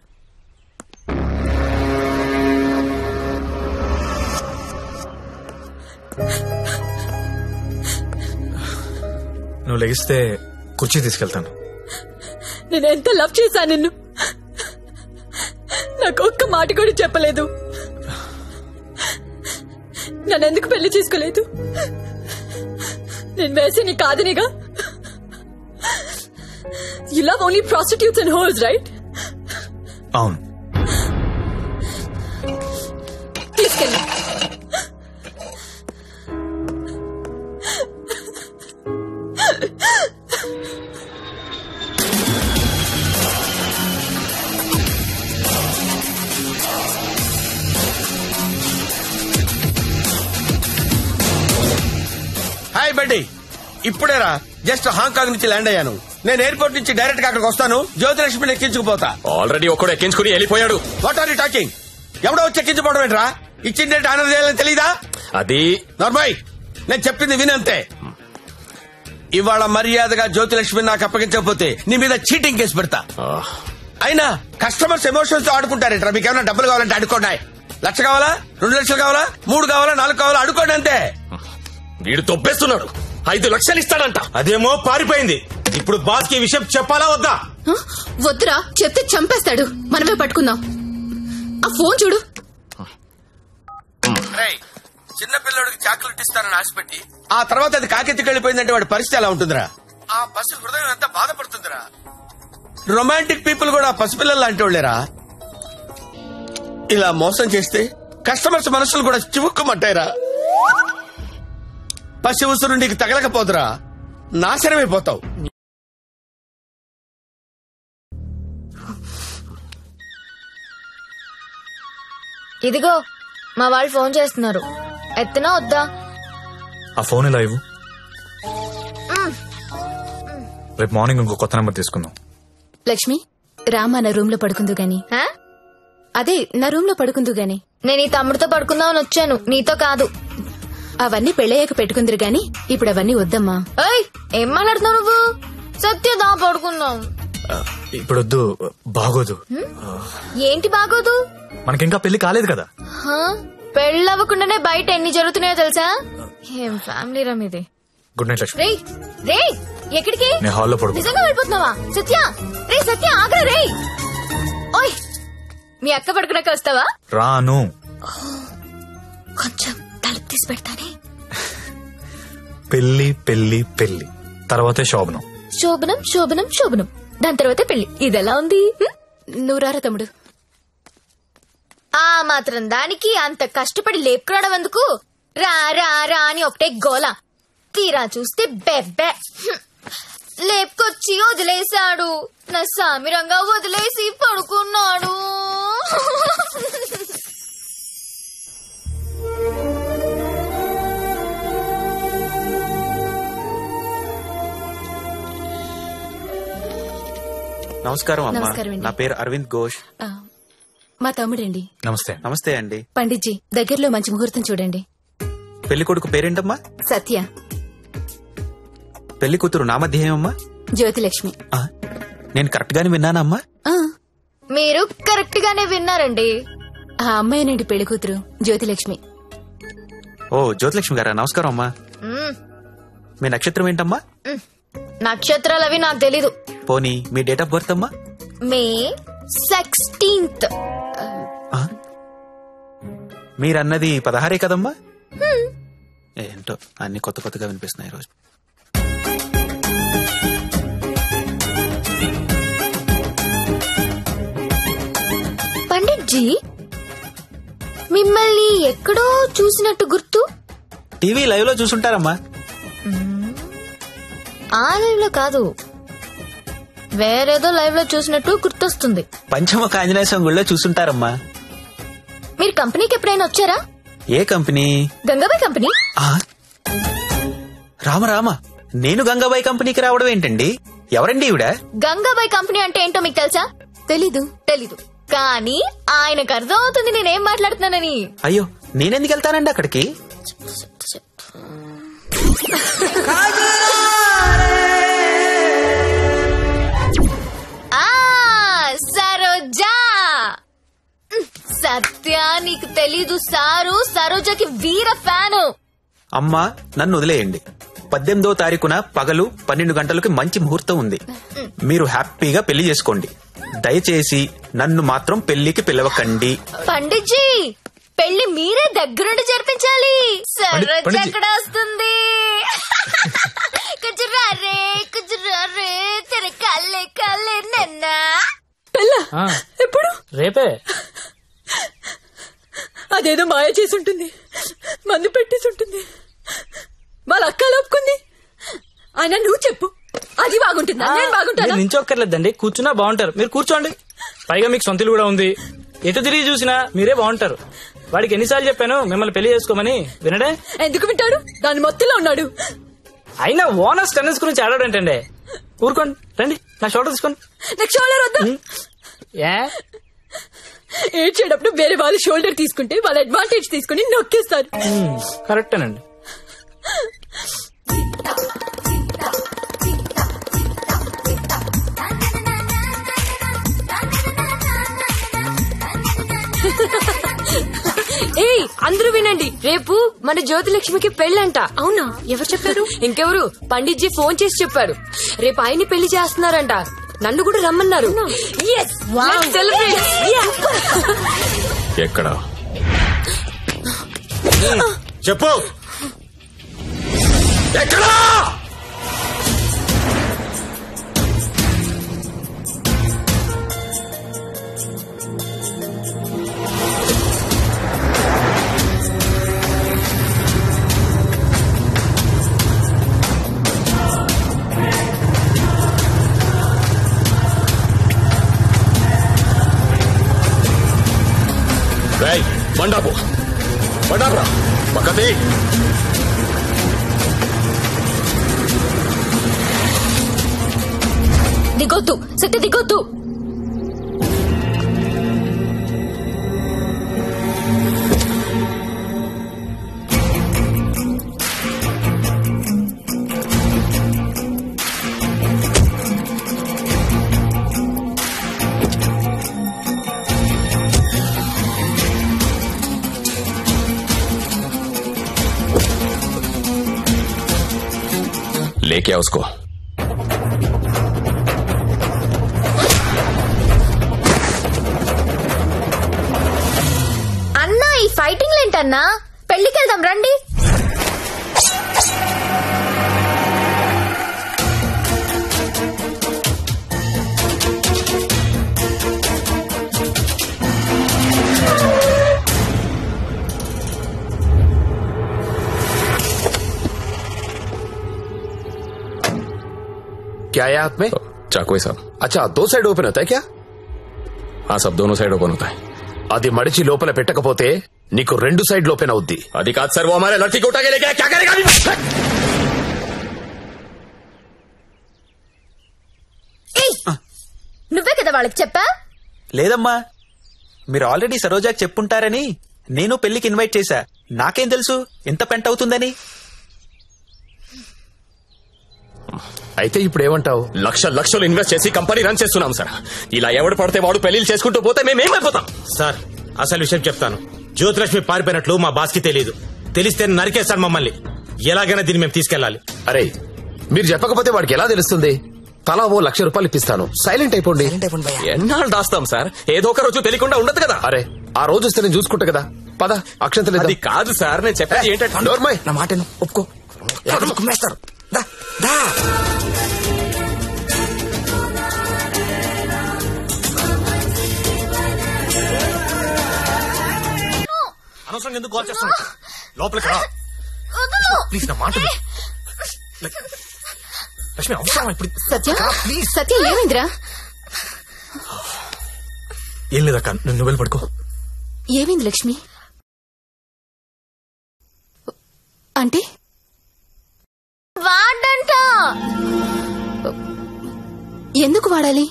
నువ్వు లెగిస్తే కుర్చీ తీసుకెళ్తాను. నేను ఎంత లవ్ చేశాను నిన్ను, నాకు ఒక్క మాట కూడా చెప్పలేదు. నన్నెందుకు పెళ్లి చేసుకోలేదు? నేను వేసి నీ కాదనిగా. You love only prostitutes and hoes, right? అవును. తీసుకెళ్ళి. Hi buddy. ఇప్పుడేరా జస్ట్ హాంకాంగ్ నుంచి ల్యాండ్ అయ్యాను. నేను ఎయిర్పోర్ట్ నుంచి డైరెక్ట్ గా అక్కడికి వస్తాను. జ్యోతిలక్ష్మిని ఎక్కించుకుపోతా. ఆల్రెడీ ఒకడు ఎక్కించుకుని వెళ్ళిపోయాడు. What are you talking? ఎవడో వచ్చి ఎక్కించుకోవడం ఏంట్రా? ఇచ్చిన డేట్ ఆనర్ చేయాలని తెలీదా? అది నార్మల్, నేను చెప్పింది వినంతే. ఇవాళ మర్యాదగా జ్యోతిలక్ష్మిని నాకు అప్పగించకపోతే నీ మీద చీటింగ్ కేసు పెడతా. అయినా కస్టమర్స్ ఎమోషన్స్ తో ఆడుకుంటారేంట్రా? మీకు ఏమైనా డబ్బులు కావాలంటే అడుకోండి. 1,00,000 కావాలా, 2 లక్షలు కావాలా, 3 కావాలా, 4 కావాలా, అడుకోండి అంతే. వీడు తొప్పేస్తున్నాడు. 5 లక్షలు ఇస్తాడంట. అదేమో పారిపోయింది. ఇప్పుడు బాస్ కి విషయం చెప్పాలా వద్దా? వద్దురా, చెప్తే చంపేస్తాడు. మనమే పట్టుకుందాం. ఆ ఫోన్ చూడు. చిన్న పిల్లడికి చాక్లెట్ ఇస్తానని ఆశపెట్టి ఆ తర్వాత అది కాకెత్తికి వెళ్ళిపోయిందంటే వాడి పరిస్థితి ఎలా ఉంటుందిరా? ఆ పసి హృదయం ఎంత బాధపడుతుందిరా? రొమాంటిక్ పీపుల్ కూడా పసిపిల్లలు లాంటి వాళ్ళేరా. ఇలా మోసం చేస్తే కస్టమర్స్ మనసులు కూడా చివుక్కుమంటాయిరా. పసి ఉసురు నీకు తగలకపోదురా, నాశనమైపోతావు. ఇదిగో మా వాళ్ళు ఫోన్ చేస్తున్నారు. ఎత్తనా వద్దా? ఆ ఫోన్ ఇలా ఇవ్వు. రేపు మార్నింగ్ ఇంకో కొత్త నెంబర్ తీసుకుందాం. లక్ష్మి, రామా నా రూమ్ లో పడుకుందు గాని. అదే నా రూమ్ లో పడుకుందు గాని. నేను ఈ తమ్ముడితో పడుకుందామని వచ్చాను, నీతో కాదు. అవన్నీ పెళ్ళయ్యాక పెట్టుకుందరు గాని ఇప్పుడు అవన్నీ వద్దమ్మా. ఏం మాట్లాడుతున్నావు నువ్వు? సత్యదా పడుకుందాం. ఇప్పుడు వద్దు, బాగోదు. ఏంటి బాగోదు? మనకింకా పెళ్లి కాలేదు కదా. పెళ్ళవ్వకుండానే బయట ఎన్ని జరుగుతున్నాయో తెలుసా? ఏం ఫ్యామిలీ రా మీది. Good night Lakshmi. రే ఎక్కడికి? నేను హాల్లో పడుకో. నిజంగా వెళ్ళిపోతున్నావా? సత్య రే, సత్య ఆగ్రా రే. ఓయ్, మీ అక్క పడుకున్నాక వస్తావా? రాను. కొంచెం తలుపు తీసి పెడతానే. పెళ్లి పెళ్లి పెళ్లి తర్వాతే శోభనం. శోభనం శోభనం శోభనం, దాని తర్వాత పెళ్లి. ఇదెలా ఉంది? నువ్వు రారా తమ్ముడు. ఆ మాత్రం దానికి అంత కష్టపడి లేపుకురావడం ఎందుకు? రా రా రా అని ఒకటే గోల. తీరా చూస్తే బెబ్బె. లేపుకొచ్చి వదిలేశాడు. నా సామిరంగా వదిలేసి పడుకున్నాడు. నమస్కారం అమ్మా. నమస్కారం అండి. నా పేరు అరవింద్ ఘోష్. మా తమ్ముడండి. నమస్తే. నమస్తే అండి. పండిట్జీ, దగ్గరలో మంచి ముహూర్తం చూడండి. పెళ్లి కొడుకు పేరేంటమ్మా? సత్య. పెళ్లి కూతురు నామధ్యేయమ్మా? జ్యోతిలక్ష్మి. నేను కరెక్ట్ గానే విన్నానమ్మా? మీరు కరెక్ట్ గానే విన్నారండి. ఆ అమ్మాయినండి పెళ్లి కూతురు, జ్యోతిలక్ష్మి. ఓ జ్యోతిలక్ష్మి గారా, నమస్కారం అమ్మా. మీ నక్షత్రం ఏంటమ్మా? నక్షత్రాలు అవి నాకు తెలీదు. పోనీ మీ డేట్ ఆఫ్ బర్త్ అమ్మా? మే 16th. మీరన్నది 16 కదమ్మా? ఏంటో అన్ని కొత్త కొత్తగా వినిపిస్తున్నాయి ఈరోజు. పండిట్జీ, మిమ్మల్ని ఎక్కడో చూసినట్టు గుర్తు. టీవీ లైవ్ లో చూసుంటారమ్మా. ఆ లైవ్ లో కాదు, వేరేదో లైవ్ లో చూసినట్టు గుర్తొస్తుంది. పంచముఖ ఆంజనేయ స్వామి గుళ్ళో చూసుంటారమ్మా. మీరు కంపెనీకి ఎప్పుడైనా వచ్చారా? ఏ కంపెనీ? గంగాబాయ్ కంపెనీ. రామ రామ, నేను గంగాబాయ్ కంపెనీకి రావడం ఏంటండి? ఎవరండి ఈవిడ? గంగాబాయ్ కంపెనీ అంటే ఏంటో మీకు తెలుసా? తెలీదు కానీ ఆయనకు అర్థం అవుతుంది నేనేం మాట్లాడుతున్నానని. అయ్యో, నేనెందుకు వెళ్తానండి అక్కడికి? సరోజా. సత్య, నీకు తెలీదు, సారు సరోజాకి వీర ఫ్యాను. అమ్మా, నన్ను వదిలేయండి. 18వ తారీఖున పగలు 12 గంటలకి మంచి ముహూర్తం ఉంది. మీరు హ్యాపీగా పెళ్లి చేసుకోండి. దయచేసి నన్ను మాత్రం పెళ్లికి పిలవకండి. పండిట్జీ, పెళ్లి మీరే దగ్గరుండి జరిపించాలి. సరోజ ఎక్కడ వస్తుంది? కుజురారే కుజురారే తెర కల్లే కల్లే నన్నా. ఎప్పుడు? రేపే. అదేదో మాయ చేసి ఉంటుంది, మందు పెట్టేసి ఉంటుంది. వాళ్ళ అక్క ఒప్పుకుంది. అయినా నువ్వు చెప్పు, అది బాగుంటుందా? నేను బాగుంటాను. నించొక్కర్లేదండి, కూర్చున్నా బాగుంటారు. మీరు కూర్చోండి. పైగా మీకు సొంతలు కూడా ఉంది. ఎటు తిరిగి చూసినా మీరే బాగుంటారు. వాడికి ఎన్నిసార్లు చెప్పాను మిమ్మల్ని పెళ్లి చేసుకోమని, వినడే? ఎందుకు వింటాడు? దాని మొత్తంలో ఉన్నాడు. అయినా ఓనర్స్ టెన్నిస్ గురించి ఆడాడంటండి. ఊరుకోండి, రండి నా షోల్డర్ తీసుకోండి. నాకు షోల్డర్ వద్దా? ఏడ్చేటప్పుడు వేరే వాళ్ళు షోల్డర్ తీసుకుంటే వాళ్ళ అడ్వాంటేజ్ తీసుకుని నొక్కేస్తారు. కరెక్టేనండి. ఏయ్ అందరూ వినండి, రేపు మన జ్యోతిలక్ష్మికి పెళ్ళంట. అవునా? ఎవరు చెప్పారు? ఇంకెవరు, పండిట్జీ ఫోన్ చేసి చెప్పారు. రేపు ఆయన్ని పెళ్లి చేస్తున్నారంట. నన్ను కూడా రమ్మన్నారు. ఎక్కడ చెప్పు, ఎక్కడా? బండాపు బండారా పక్కది. దిగొద్దు సత్య, దిగొద్దు. लेके आओ उसको. అన్నా ఈ ఫైటింగ్ ఏంటన్నా? పెళ్లికి వెళ్దాం రండి. क्या है हाथ में? चाकू है साहब. अच्छा, 2 साइड ओपन होता है क्या? हाँ साहब, दोनों साइड ओपन होता है. అది మడిచి లోపల పెట్టకపోతే నీకు 2 సైడ్ ఓపెన్ అవుద్ది. అది కాదు సార్, वो हमारे लड़की को उठा के लेके आया, क्या करेगा अभी? నువ్వే కదా వాళ్ళకి చెప్పా? లేదమ్మా, మీరు ఆల్రెడీ సరోజాకి చెప్పుంటారని నేను పెళ్లికి ఇన్వైట్ చేశా. నాకేం తెలుసు ఎంత పెంట అవుతుందని. అయితే ఇప్పుడు ఏమంటావు? లక్షలు ఇన్వెస్ట్ చేసి కంపెనీ రన్ చేస్తున్నాం సార్. ఇలా ఎవడు పడితే వాడు పెళ్లిళ్ళు చేసుకుంటూ పోతే మేమేమైపోతాం సార్? అసలు విషయం చెప్తాను. జ్యోతిలక్ష్మి పారిపోయినట్లు మా బాస్ కి తెలియదు. తెలిస్తే నరికేస్తాను మమ్మల్ని. ఎలాగైనా దీన్ని మేము తీసుకెళ్లాలి. అరే, మీరు చెప్పకపోతే వాడికి ఎలా తెలుస్తుంది? తలా ఓ ₹1,00,000 ఇప్పిస్తాను, సైలెంట్ అయిపోండి. ఎన్నాళ్ళు దాస్తాం సార్? ఏదో ఒక రోజు తెలియకుండా ఉండదు కదా. అరే, ఆ రోజు వస్తే నేను చూసుకుంటా కదా. పద, అక్షంతలు. అది కాదు సార్, నేను చెప్పేది ఏంటంటే. నోర్మై, నా మాట ఒప్పుకో, కుమ్మేస్తారు. అనవసరంగా ఎందుకు కాల్ చేస్తాను? లోపలికి రా ప్లీజ్, నా మాట. లక్ష్మి అవసరం ఇప్పుడు. సత్య ఏమైందిరా? ఏం లేదక్క, నువ్వు వెళ్ళి పడుకో. ఏమైంది లక్ష్మి? అంటే వాడంట. ఎందుకు వాడాలి?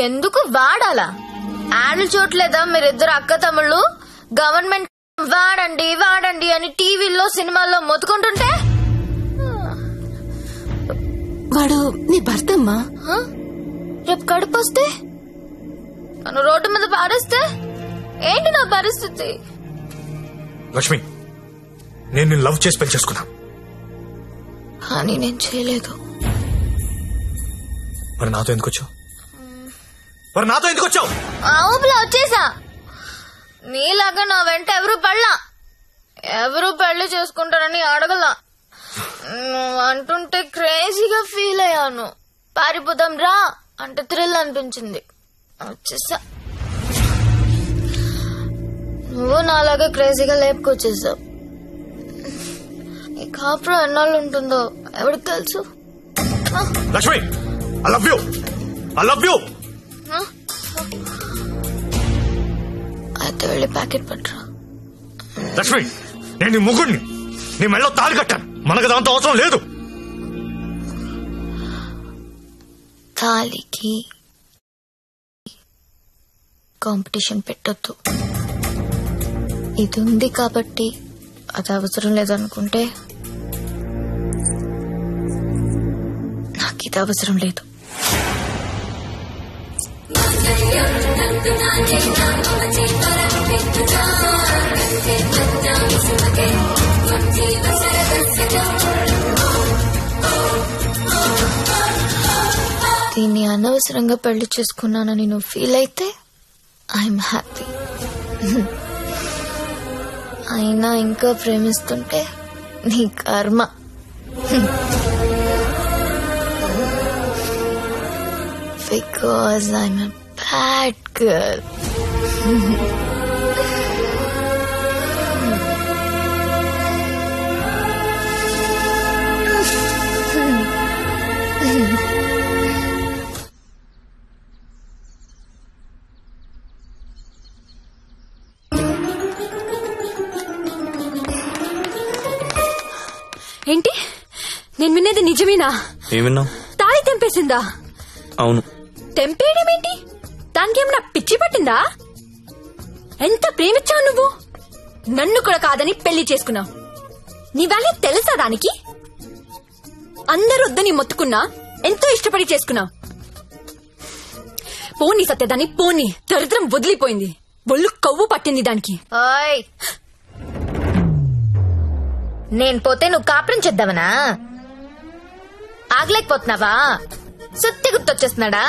ఎందుకు వాడాలా? యాడ్లు చూడలేదా మీరిద్దరు అక్క తమ్ముళ్ళు? గవర్నమెంట్ వాడండి వాడండి అని టీవీల్లో సినిమాల్లో మొత్తుకుంటుంటే. వాడు నీ భర్త అమ్మా. రేపు కడుపు వస్తే నన్ను రోడ్డు మీద పారేస్తే ఏంటి నా పరిస్థితి? లక్ష్మి, నేను నిన్ను లవ్ చేసి పెళ్లి చేసుకున్నా. కానీ నేను చేయలేదు. మరి నాతో ఎందుకు వచ్చావు? ఊపిలో వచ్చేసా. నీలాగా నా వెంట ఎవరు పెళ్లి చేసుకుంటారని అడగలా. నువ్వు అంటుంటే క్రేజీగా ఫీల్ అయ్యాను. పారిపోదాం రా అంటే థ్రిల్ అనిపించింది, వచ్చేసా. నువ్వు నాలాగా క్రేజీగా లేపుకొచ్చేసావు. ఈ కాపురం ఎన్నాళ్ళు ఉంటుందో ఎవరికి తెలుసు? Lakshmi, I love you. అయితే వెళ్ళి ప్యాకెట్ పట్టరా. లక్ష్మి, నేను నీ ముగ్గుడిని, నీ మెళ్ళో తాళి కట్టాను. మనకు దాంతో అవసరం లేదు. తాలికి కాంపిటీషన్ పెట్టొద్దు. ఇది ఉంది కాబట్టి అది అవసరం లేదనుకుంటే నాకు ఇది అవసరం లేదు. దీన్ని అనవసరంగా పెళ్లి చేసుకున్నానని నువ్వు ఫీల్ అయితే ఐఎమ్ హ్యాపీ. అయినా ఇంకా ప్రేమిస్తుంటే నీ కర్మ. Because I'm a bad girl. ఏంటి నేను వినేది నిజమేనా? ఏమిన్నావు? తాళి తెంపేసిందా? అవును. తెంపేయడం ఏంటి? దానికేమన్నా పిచ్చి పట్టిందా? ఎంత ప్రేమించావు నువ్వు? నన్ను కూడా కాదని పెళ్లి చేసుకున్నావు. నీ వాల్యూ తెలుసా దానికి? అందరూ వద్దని మొత్తుకున్నా ఎంతో ఇష్టపడి చేసుకున్నావు. పోనీ సత్యదాన్ని పోనీ, దరిద్రం వదిలిపోయింది. ఒళ్ళు కొవ్వు పట్టింది దానికి. నేను పోతే నువ్వు కాపురం చేద్దామనా? ఆగలేకపోతున్నావా? సుత్తి గుర్తొచ్చేస్తున్నాడా?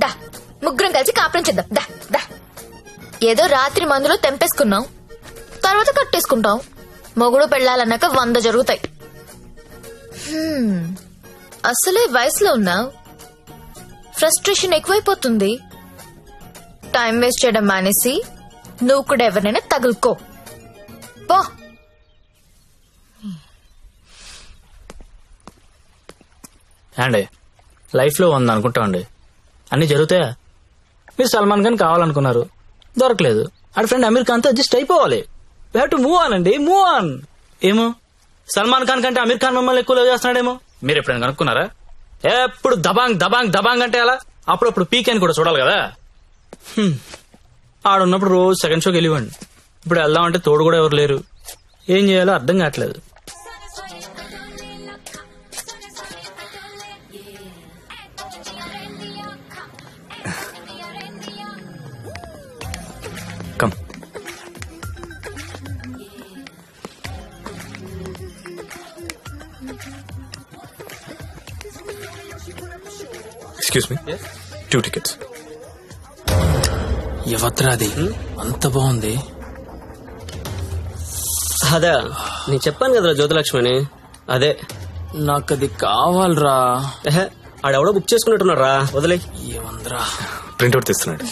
దా ముగ్గురం కలిసి కాపురం చేద్దాం. దా దా. ఏదో రాత్రి మందులో తెంపేసుకున్నాం, తర్వాత కట్టేసుకుంటాం. మొగుడు పెళ్ళాలన్నాక 100 జరుగుతాయి. అసలే వయసులో ఉన్నావు, ఫ్రస్ట్రేషన్ ఎక్కువైపోతుంది. టైం వేస్ట్ చేయడం మానేసి నువ్వు కూడా ఎవరినైనా తగులుకో. పో. అండి లైఫ్ లో ఉంది అనుకుంటామండి, అన్ని జరుగుతాయా? మీరు సల్మాన్ ఖాన్ కావాలనుకున్నారు, దొరకలేదు. ఆడ ఫ్రెండ్ అమీర్ ఖాన్ తో అడ్జస్ట్ అయిపోవాలి. We have to move on అండి, మూవ్ ఆన్. ఏమో సల్మాన్ ఖాన్ కంటే అమీర్ ఖాన్ మమ్మల్ని ఎక్కువ లవ్ చేస్తున్నాడేమో. మీరు ఎప్పుడైనా కనుక్కున్నారా? ఎప్పుడు దబాంగ్ దబాంగ్ దబాంగ్ అంటే అలా. అప్పుడప్పుడు పీక్ అని కూడా చూడాలి కదా. ఆడున్నప్పుడు రోజు సెకండ్ షోకి వెళ్ళివ్వండి. ఇప్పుడు వెళ్దామంటే తోడు కూడా ఎవరు లేరు. ఏం చేయాలో అర్థం కావట్లేదు. కమ్. Excuse me, 2 tickets. ఎవత్రాది అంత బాగుంది? అదే నేను చెప్పాను కదరా జ్యోతిలక్ష్మి అని. అదే నాకు అది కావాలరా. ఆడెవడో బుక్ చేసుకున్నట్టున్నారా, వదిలే. ఏమందరా ప్రింట్అవుట్ తీస్తున్నాడు.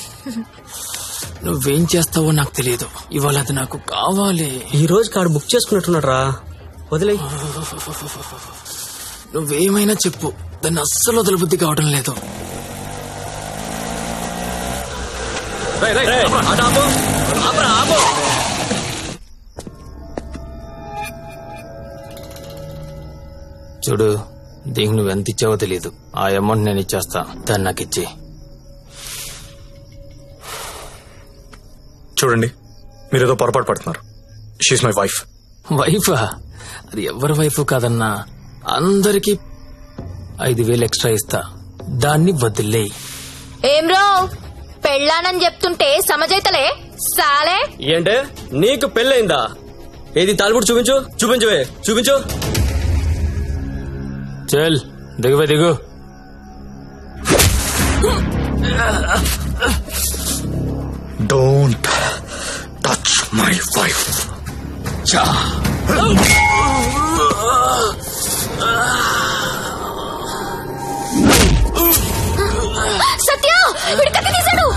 నువ్వేం చేస్తావో నాకు తెలియదు, ఇవాళ అది నాకు కావాలి. ఈ రోజు ఆడు బుక్ చేసుకున్నట్టున్నాడు రా, వదిలే. నువ్వేమైనా చెప్పు, దాన్ని అస్సలు వదలబుద్ధి కావడం లేదు. చూడు, దీనికి నువ్వెంత ఇచ్చావో తెలియదు. ఆ అమౌంట్ నేను ఇచ్చేస్తా, దాన్ని నాకు ఇచ్చి. చూడండి, మీరేదో పొరపాటు పడుతున్నారు. She's my wife. వైఫా? అది ఎవరి వైఫ్ కాదన్నా. అందరికి 5,000 ఎక్స్ట్రా ఇస్తా, దాన్ని వదిలే. ఏం రో పెళ్ళానని చెప్తుంటే సమజైతలే సాలే. ఏంటే నీకు పెళ్ళయిందా? ఏది తాలిబుట్టు చూపించు, చూపించవే, చూపించు. చల్ దిగువే, దిగు. Don't touch my wife. Satya, వీడు కత్తి తీశాడు.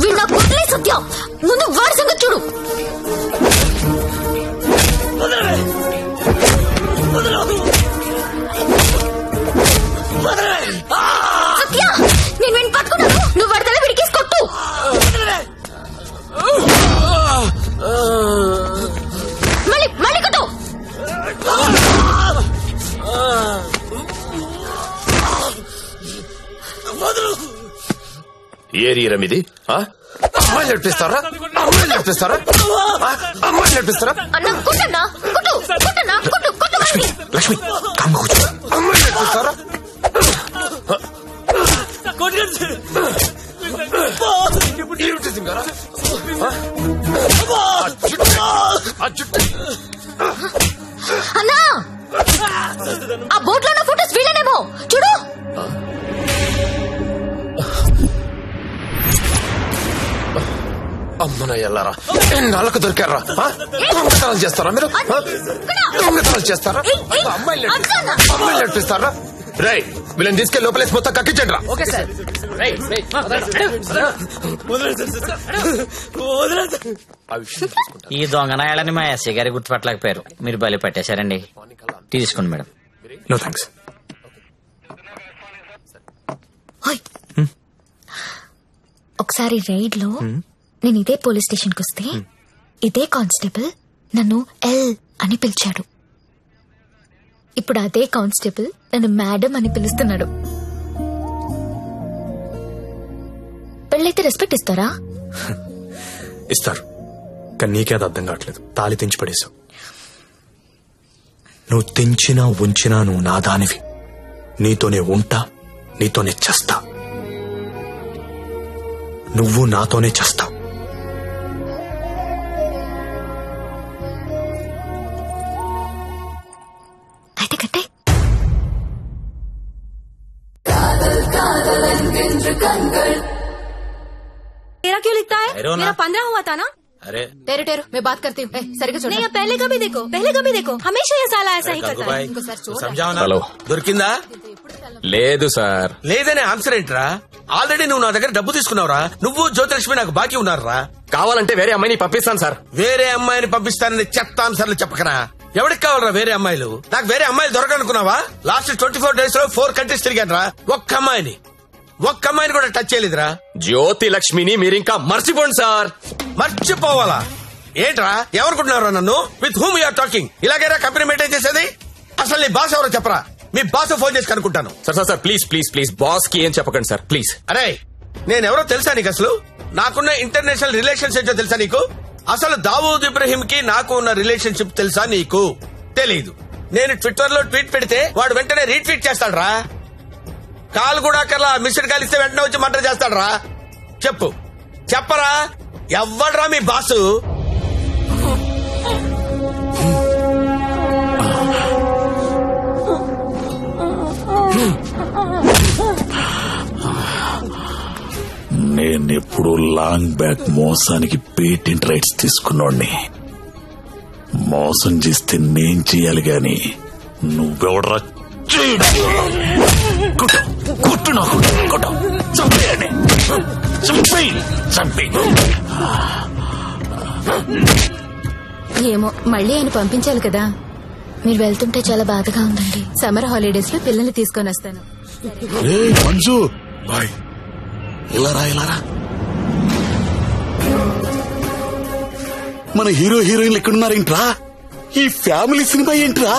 వీడు నాకు వదిలే సత్య, ముందు వాడి సంగతి చూడు. ఏరియా మీది అమ్మాయిలు నడిపిస్తారా? అమ్మాయిలు నడిపిస్తారా? అమ్మాయిలు నడిపిస్తారా? లక్ష్మి కామ్గా కూర్చో. అమ్మాయిలు నడిపిస్తారా? ఏమిటి సింగారా? అన్నా ఆ బోట్ లో ఉన్న ఫోటోస్ వీళ్ళనేమో చూడు. అమ్మన ఎల్లారా నాళ్ళకు దొరికారా? దొంగతనం చేస్తారా మీరు? దొంగతనం చేస్తారా? అమ్మాయిలు నడిపిస్తారా? రై వీళ్ళని తీసుకెళ్ళి లోపలేసి మొత్తం కక్కించండి రా. ఈ దొంగనాయాలని మా ఎస్ఐ గారి గుర్తుపట్టలేకపోయారు. మీరు బలి పట్టేశారండి. తీసుకోండి మేడం. No thanks. ఒకసారి రైడ్ లో నేను ఇదే పోలీస్ స్టేషన్ కి వస్తే ఇదే కానిస్టేబుల్ నన్ను ఎల్ అని పిలిచాడు. ఇప్పుడు అదే కానిస్టేబుల్ నన్ను మేడం అని పిలుస్తున్నాడు. పెళ్ళైతే రెస్పెక్ట్ ఇస్తారా? ఇస్తారు, కానీ నీకే అది అర్థం కావట్లేదు. తాళి తెంచి పడేశావు. నువ్వు తెంచినా ఉంచినా నువ్వు నా దానివి. నీతోనే ఉంటా, నీతోనే చస్తా. నువ్వు నాతోనే చస్తావు. అయితే కట్టే. तेरा क्यों लिखता है? रोना। मेरा 15 हुआ था ना? अरे टेरो टेरो मैं बात करती हूँ. सरिगा छोड़. नहीं पहले का भी देखो हमेशा ये साला ऐसा ही करता है. इनको सर छोड़. समझाओ హలో దొరికిందా? లేదు సార్. లేదనే ఆన్సర్ ఏంట్రా? ఆల్రెడీ నువ్వు నా దగ్గర డబ్బు తీసుకున్నావురా. నువ్వు జ్యోతిలక్ష్మి నాకు బాకీ ఉన్నారా? కావాలంటే వేరే అమ్మాయిని పంపిస్తాను సార్. వేరే అమ్మాయిని పంపిస్తానని చెత్త ఆన్సర్లు చెప్పకరా. ఎవరికి కావాలరా వేరే అమ్మాయిలు? నాకు వేరే అమ్మాయిలు దొరకనుకున్నావా? లాస్ట్ 24 days లో 4 countries తిరిగాను రా. ఒక్క అమ్మాయిని కూడా టచ్ చేయలేదురా. జ్యోతి లక్ష్మిని మీరింకా మర్చిపోండి సార్. మర్చిపోవాలా ఏంట్రా? ఎవరుకుంటున్నారా నన్ను? With whom you are talking? ఇలాగైనా కంపెనీ మెయింటైన్ చేసేది? అసలు నీ బాస్ ఎవరో చెప్పరా. మీ బాస్ ఫోన్ చేసి కనుక్కుంటాను. సార్ ప్లీజ్ బాస్ కి ఏం చెప్పకండి సార్ ప్లీజ్. అరే నేనెవరో తెలుసా నీకు? అసలు నాకున్న ఇంటర్నేషనల్ రిలేషన్స్ ఏంటో తెలుసా నీకు? అసలు దావూద్ ఇబ్రహీం కి నాకు ఉన్న రిలేషన్షిప్ తెలుసా నీకు? తెలీదు. నేను ట్విట్టర్ లో ట్వీట్ పెడితే వాడు వెంటనే రీట్వీట్ చేస్తాడు రా. కాల్ కూడా కల్లా మిస్డ్ కాల్ ఇస్తే వెంటనే వచ్చి మర్డర్ చేస్తాడు రా. చెప్పరా ఎవ్వడ్రా మీ బాసు? నేనెప్పుడు లాంగ్ బ్యాక్ మోసానికి పేటెంట్ రైట్స్ తీసుకున్నోడ్ని. మోసం చేస్తే నేను చెయ్యాలి గాని నువ్వెవడరా? కొట్టు నాకు కొట్టు. చంపేయండి. ఏమో మళ్ళీ ఆయన పంపించాలి కదా. మీరు వెళ్తుంటే చాలా బాధగా ఉందండి. సమ్మర్ హాలిడేస్ లో పిల్లల్ని తీసుకొని వస్తాను. మంజు బాయ్. ఇలారా మన హీరో హీరోయిన్లు ఎక్కడున్నారేంట్రా? ఈ ఫ్యామిలీ సినిమా ఏంట్రా?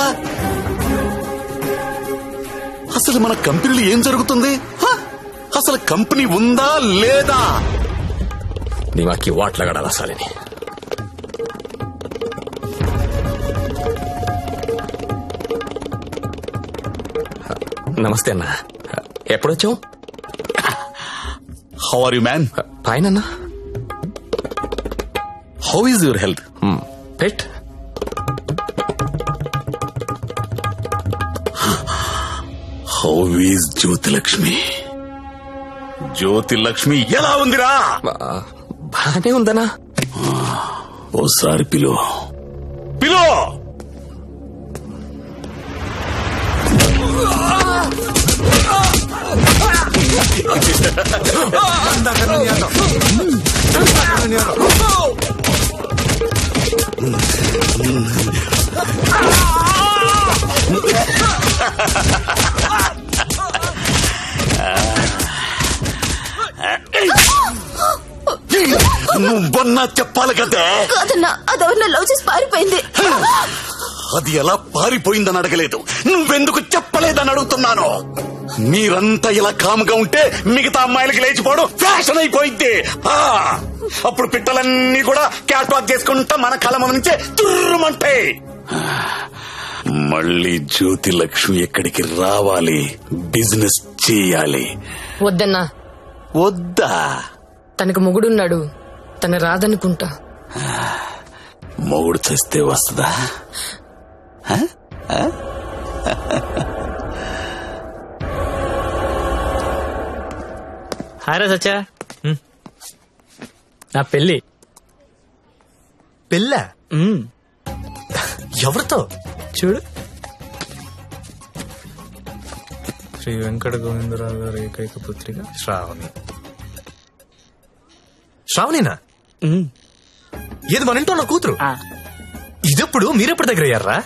అసలు మన కంపెనీలో ఏం జరుగుతుంది? అసలు కంపెనీ ఉందా లేదా? నీమాకి వాట్లగడాలి అసలని. నమస్తే అన్న, ఎప్పుడొచ్చావు? How are you man? Fine అన్న. How is your health? Pet. How is Jyothilakshmi? Jyothilakshmi ఎలా ఉందిరా? బానే ఉందనా? ఓసారి పిలో. నువ్వన్నా చెప్పాలి కదా. కాదన్నా, అదెవరిన లవ్ చేసి పారిపోయింది. అది ఎలా పారిపోయిందని అడగలేదు, నువ్వెందుకు చెప్పలేదని అడుగుతున్నాను. మీరంతా ఇలా కాముగా ఉంటే మిగతా అమ్మాయిలకి లేచిపోవడం ఫ్యాషన్ అయిపోయింది. అప్పుడు పిట్టలన్నీ కూడా క్యాట్ వాక్ చేసుకుంటా మన కళ నుంచే తుర్రుమంటాయి. మళ్ళీ జ్యోతి లక్ష్మి ఎక్కడికి రావాలి, బిజినెస్ చేయాలి. వద్దన్నా. వద్దా? తనకు మొగుడున్నాడు, తన రాదనుకుంటా. మొగుడు చేస్తే వస్తుందా? హాయ్ రా సచ్చా, నా పెళ్ళి. పెళ్ళా? ఎవరితో? చూడు, శ్రీ వెంకట గోవిందరావు గారి ఏకైక పుత్రిక శ్రావణి. శ్రావణినా? ఏది మన ఇంట్లో నా కూతురు? ఇదెప్పుడు మీరెప్పుడు దగ్గర అయ్యారా?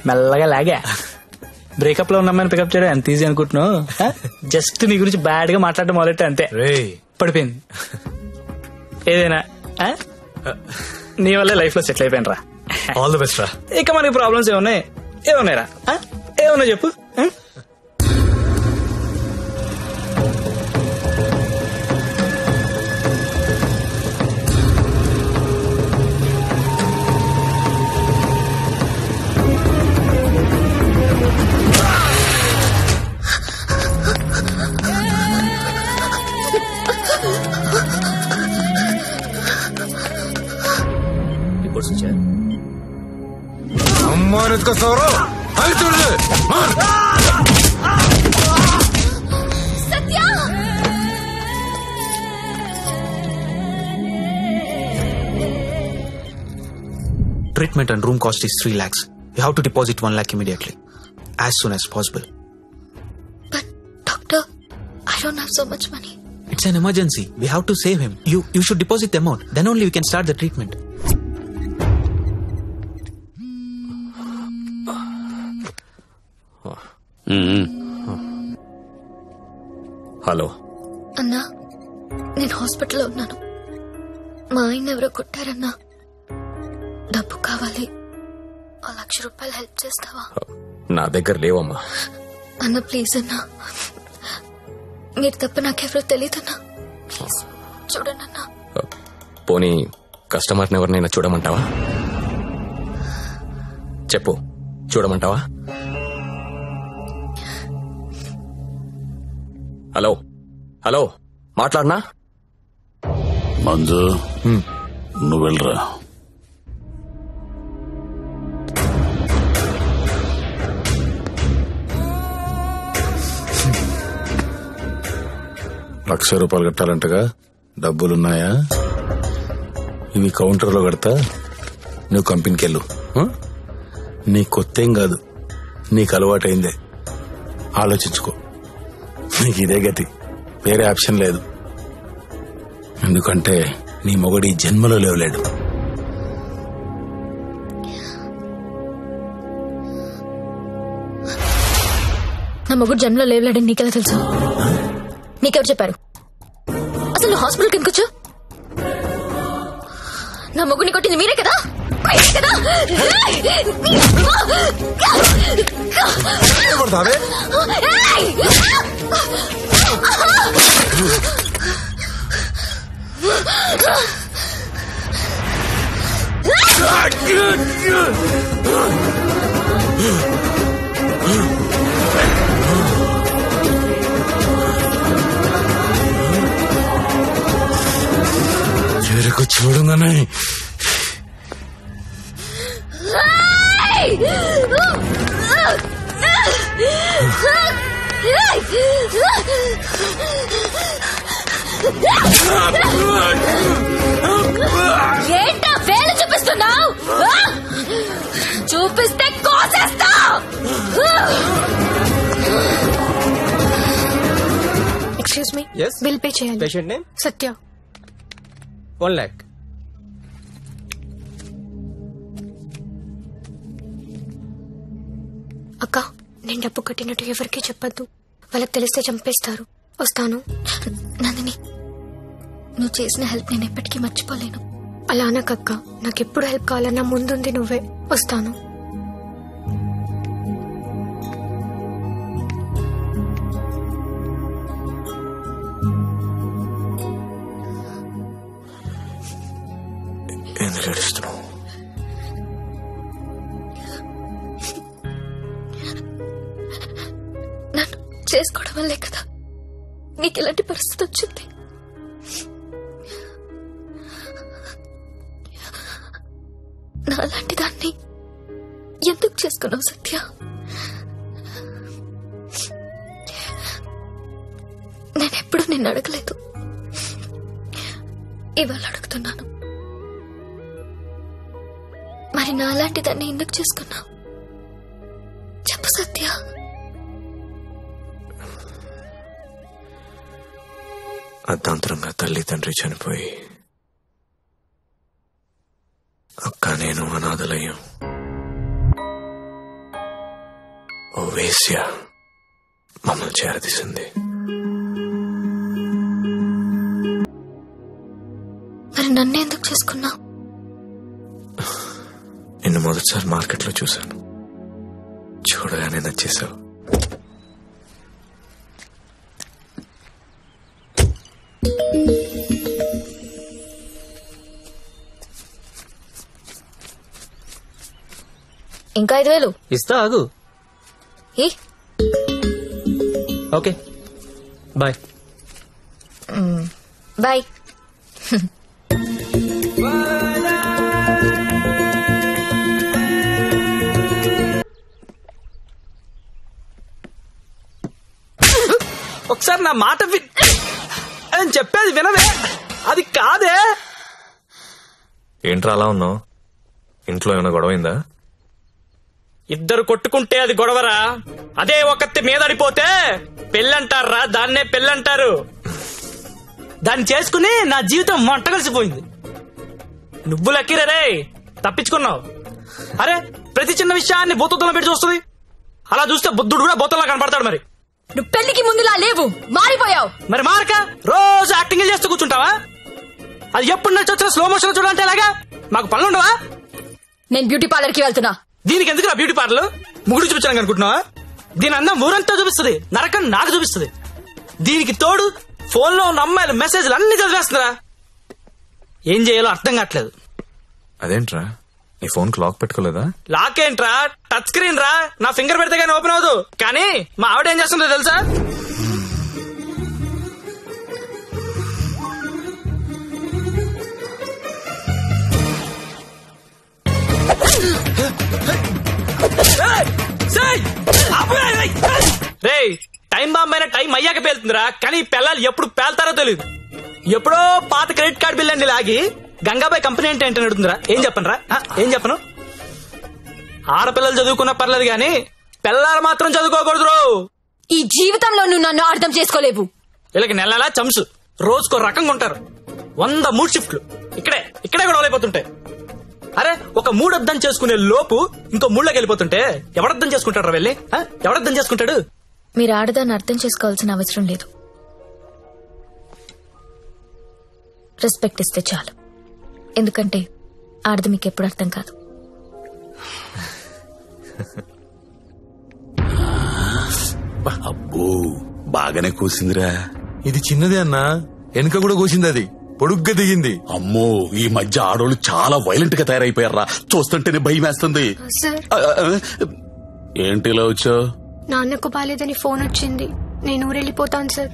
మెల్లగా లాగా. బ్రేకప్ లో ఉన్న అమ్మాయిని పికప్ చేయడం ఎంత ఈజీ అనుకుంటున్నావు? జస్ట్ నీ గురించి బ్యాడ్ గా మాట్లాడడం మొదలెట్టే అంతే, పడిపోయింది. ఏదైనా నీ వల్లే లైఫ్ లో సెటిల్ అయిపోయిన రా. ఆల్ ది బెస్ట్ రా. ఇక మనకి ప్రాబ్లమ్స్ ఏమున్నాయి రా? ఏమన్నా చెప్పు. అమ్మాను ఎత్తుకొస్తావరా? అది చూడలే. Treatment and room cost is 3 lakhs. You have to deposit 1 lakh immediately, as soon as possible. But doctor, I don't have so much money. It's an emergency. We have to save him. You should deposit the amount. Then only we can start the treatment. Hello అన్నా, నేను హాస్పిటల్లో ఉన్నాను. మా ఆయన ఎవరో కొట్టారన్నా. డబ్బు కావాలి. 1,00,000 రూపాయలు హెల్ప్ చేస్తావా? నా దగ్గర లేవమ్మా. అన్న ప్లీజ్ అన్నా, మీరు తప్ప నాకెవరో తెలియదన్నా. ప్లీజ్ చూడండి అన్నా. పోనీ కస్టమర్ని ఎవరినైనా చూడమంటావా? చెప్పు, చూడమంటావా? హలో హలో, మాట్లాడనా? మంజు, నువ్వు వెళ్ళరా. ₹1,00,000 కట్టాలంటగా, డబ్బులున్నాయా? ఇవి కౌంటర్లో కడతా, నువ్వు కంపెనీకి వెళ్ళు. నీ కొత్తేం కాదు, నీకు అలవాటైందే. ఆలోచించుకో, నీకు ఇదే గతి, వేరే ఆప్షన్ లేదు. ఎందుకంటే నీ మొగడి జన్మలో లేవలేడు. నా మొగుడు జన్మలో లేవలేడని నీకెలా తెలుసు? నీకెవరు చెప్పారు? అసలు నువ్వు హాస్పిటల్కి ఎందుకు వచ్చావు? నా మొగుడిని కొట్టింది మీరే కదా? చెరుకు చూడంగానే ఏంటా వేలు చూపిస్తున్నావు? చూపిస్తే కోసేస్తా. Excuse me, Yes? Bill pay చేయాలి. Patient name? సత్య. 1 lakh. అక్క, నేను డబ్బు కట్టినట్టు ఎవరికీ చెప్పద్దు. వాళ్ళకి తెలిస్తే చంపేస్తారు. వస్తాను. నందిని, నువ్వు చేసిన హెల్ప్ నేను ఎప్పటికీ మర్చిపోలేను. అలా అనకక్క, నాకెప్పుడు హెల్ప్ కావాలన్నా ముందుంది నువ్వే. వస్తాను. చేసుకోవడం వల్లే కదా నీకు ఇలాంటి పరిస్థితి వచ్చింది. నాలాంటి దాన్ని ఎందుకు చేసుకున్నావు సత్య? నేనెప్పుడు నిన్ను అడగలేదు, ఇవాళ అడుగుతున్నాను. మరి నాలాంటి దాన్ని ఎందుకు చేసుకున్నావు చెప్పు సత్య. అర్ధాంతరంగా తల్లి తండ్రి చనిపోయి అక్క నేను అనాథలయ్యాం. ఓ వేశ్య మమ్మల్ని చేరదీసింది. మరి నన్ను ఎందుకు చేసుకున్నావు? నిన్ను మొదటిసారి మార్కెట్లో చూశాను, చూడగానే నచ్చేసావు. ఇంకా 5,000 ఇస్తా, ఆగు. Okay bye. బాయ్. ఒకసారి నా మాట అని చెప్పేది వినవే. అది కాదే. ఏంట్రా అలా ఉన్నావు? ఇంట్లో ఏమైనా గొడవైందా? ఇద్దరు కొట్టుకుంటే అది గొడవరా, అదే ఒకటి మీదడిపోతే పెళ్ళంటారా, దాన్నే పెళ్ళంటారు. దాన్ని చేసుకుని నా జీవితం మంట కలిసిపోయింది. నువ్వు లక్కీరే, తప్పించుకున్నావు. అరే ప్రతి చిన్న విషయాన్ని బోతుల్లో పెట్టి చూస్తుంది. అలా చూస్తే బుద్ధుడు కూడా బోతుల్లో కనపడతాడు. మరి నువ్వు పెళ్లికి ముందులా లేవు, మారిపోయావు. మరి మారక రోజు యాక్టింగ్ చేస్తూ కూర్చుంటావా? అది ఎప్పుడు నచ్చి వచ్చిన స్లో మోషన్ చూడాలంటే ఎలాగా? మాకు పనులు ఉండవా? నేను బ్యూటీ పార్లర్ కి వెళ్తున్నా. దీనికి ఎందుకు నా బ్యూటీ పార్లర్? ముగుడు చూపించాను అనుకుంటున్నావా? దీని అందం ఊరంతా చూపిస్తుంది, నరకం నాకు చూపిస్తుంది. దీనికి తోడు ఫోన్ లో ఉన్న అమ్మాయిల మెసేజ్లు అన్ని చదివేస్తుందిరా. ఏం చేయాలో అర్థం కావట్లేదు. అదేంట్రా నీ ఫోన్ కి లాక్ పెట్టుకోలేదా? లాక్ ఏంట్రా, టచ్ స్క్రీన్ రా. నా ఫింగర్ పెడితే కానీ ఓపెన్ అవ్వదు. కానీ మా ఆవిడ ఏం చేస్తుందో తెలుసా? రే టైం బాంబ్ అయినా టైం అయ్యాక పేలుతుందిరా. కానీ పిల్లలు ఎప్పుడు పేల్తారో తెలియదు. ఎప్పుడో పాత క్రెడిట్ కార్డు బిల్ అండి లాగి గంగాబాయ్ కంపెనీ అంటే ఏంటని అడుగుతుందిరా. ఏం చెప్పనురా, ఏం చెప్పను? ఆడపిల్లలు చదువుకున్నా పర్లేదు గాని పిల్లలు మాత్రం చదువుకోకూడదు. ఈ జీవితంలో నువ్వు నన్ను అర్థం చేసుకోలేవు. వీళ్ళకి నెలలా చంసు, రోజుకో రకంగా ఉంటారు. 100 మూడు షిఫ్ట్లు ఇక్కడే కూడా అయిపోతుంటాయి. అరే ఒక మూడు అర్థం చేసుకునే లోపు ఇంకో మూడులోకి వెళ్ళిపోతుంటే ఎవడర్థం చేసుకుంటాడు? వెళ్ళి ఎవడర్థం చేసుకుంటాడు? మీరు ఆడదాన్ని అర్థం చేసుకోవాల్సిన అవసరం లేదు. రెస్పెక్ట్ ఇస్తే చాలు. ఎందుకంటే ఆడది మీకు ఎప్పుడు అర్థం కాదు. అబ్బో బాగానే కూసిందిరా. ఇది చిన్నదే అన్నా, వెనుక కూడా కూసింది. అది పొడుగ్గా దిగింది. అమ్మో ఈ మధ్య ఆడోళ్ళు చాలా వైలెంట్ గా తయారైపోయారా. చూస్తుంటేనే భయం వేస్తుంది. ఏంటి ఇలా వచ్చావు? నాన్నకు బాలేదని ఫోన్ వచ్చింది. నేను ఊరెళ్ళిపోతాను సార్.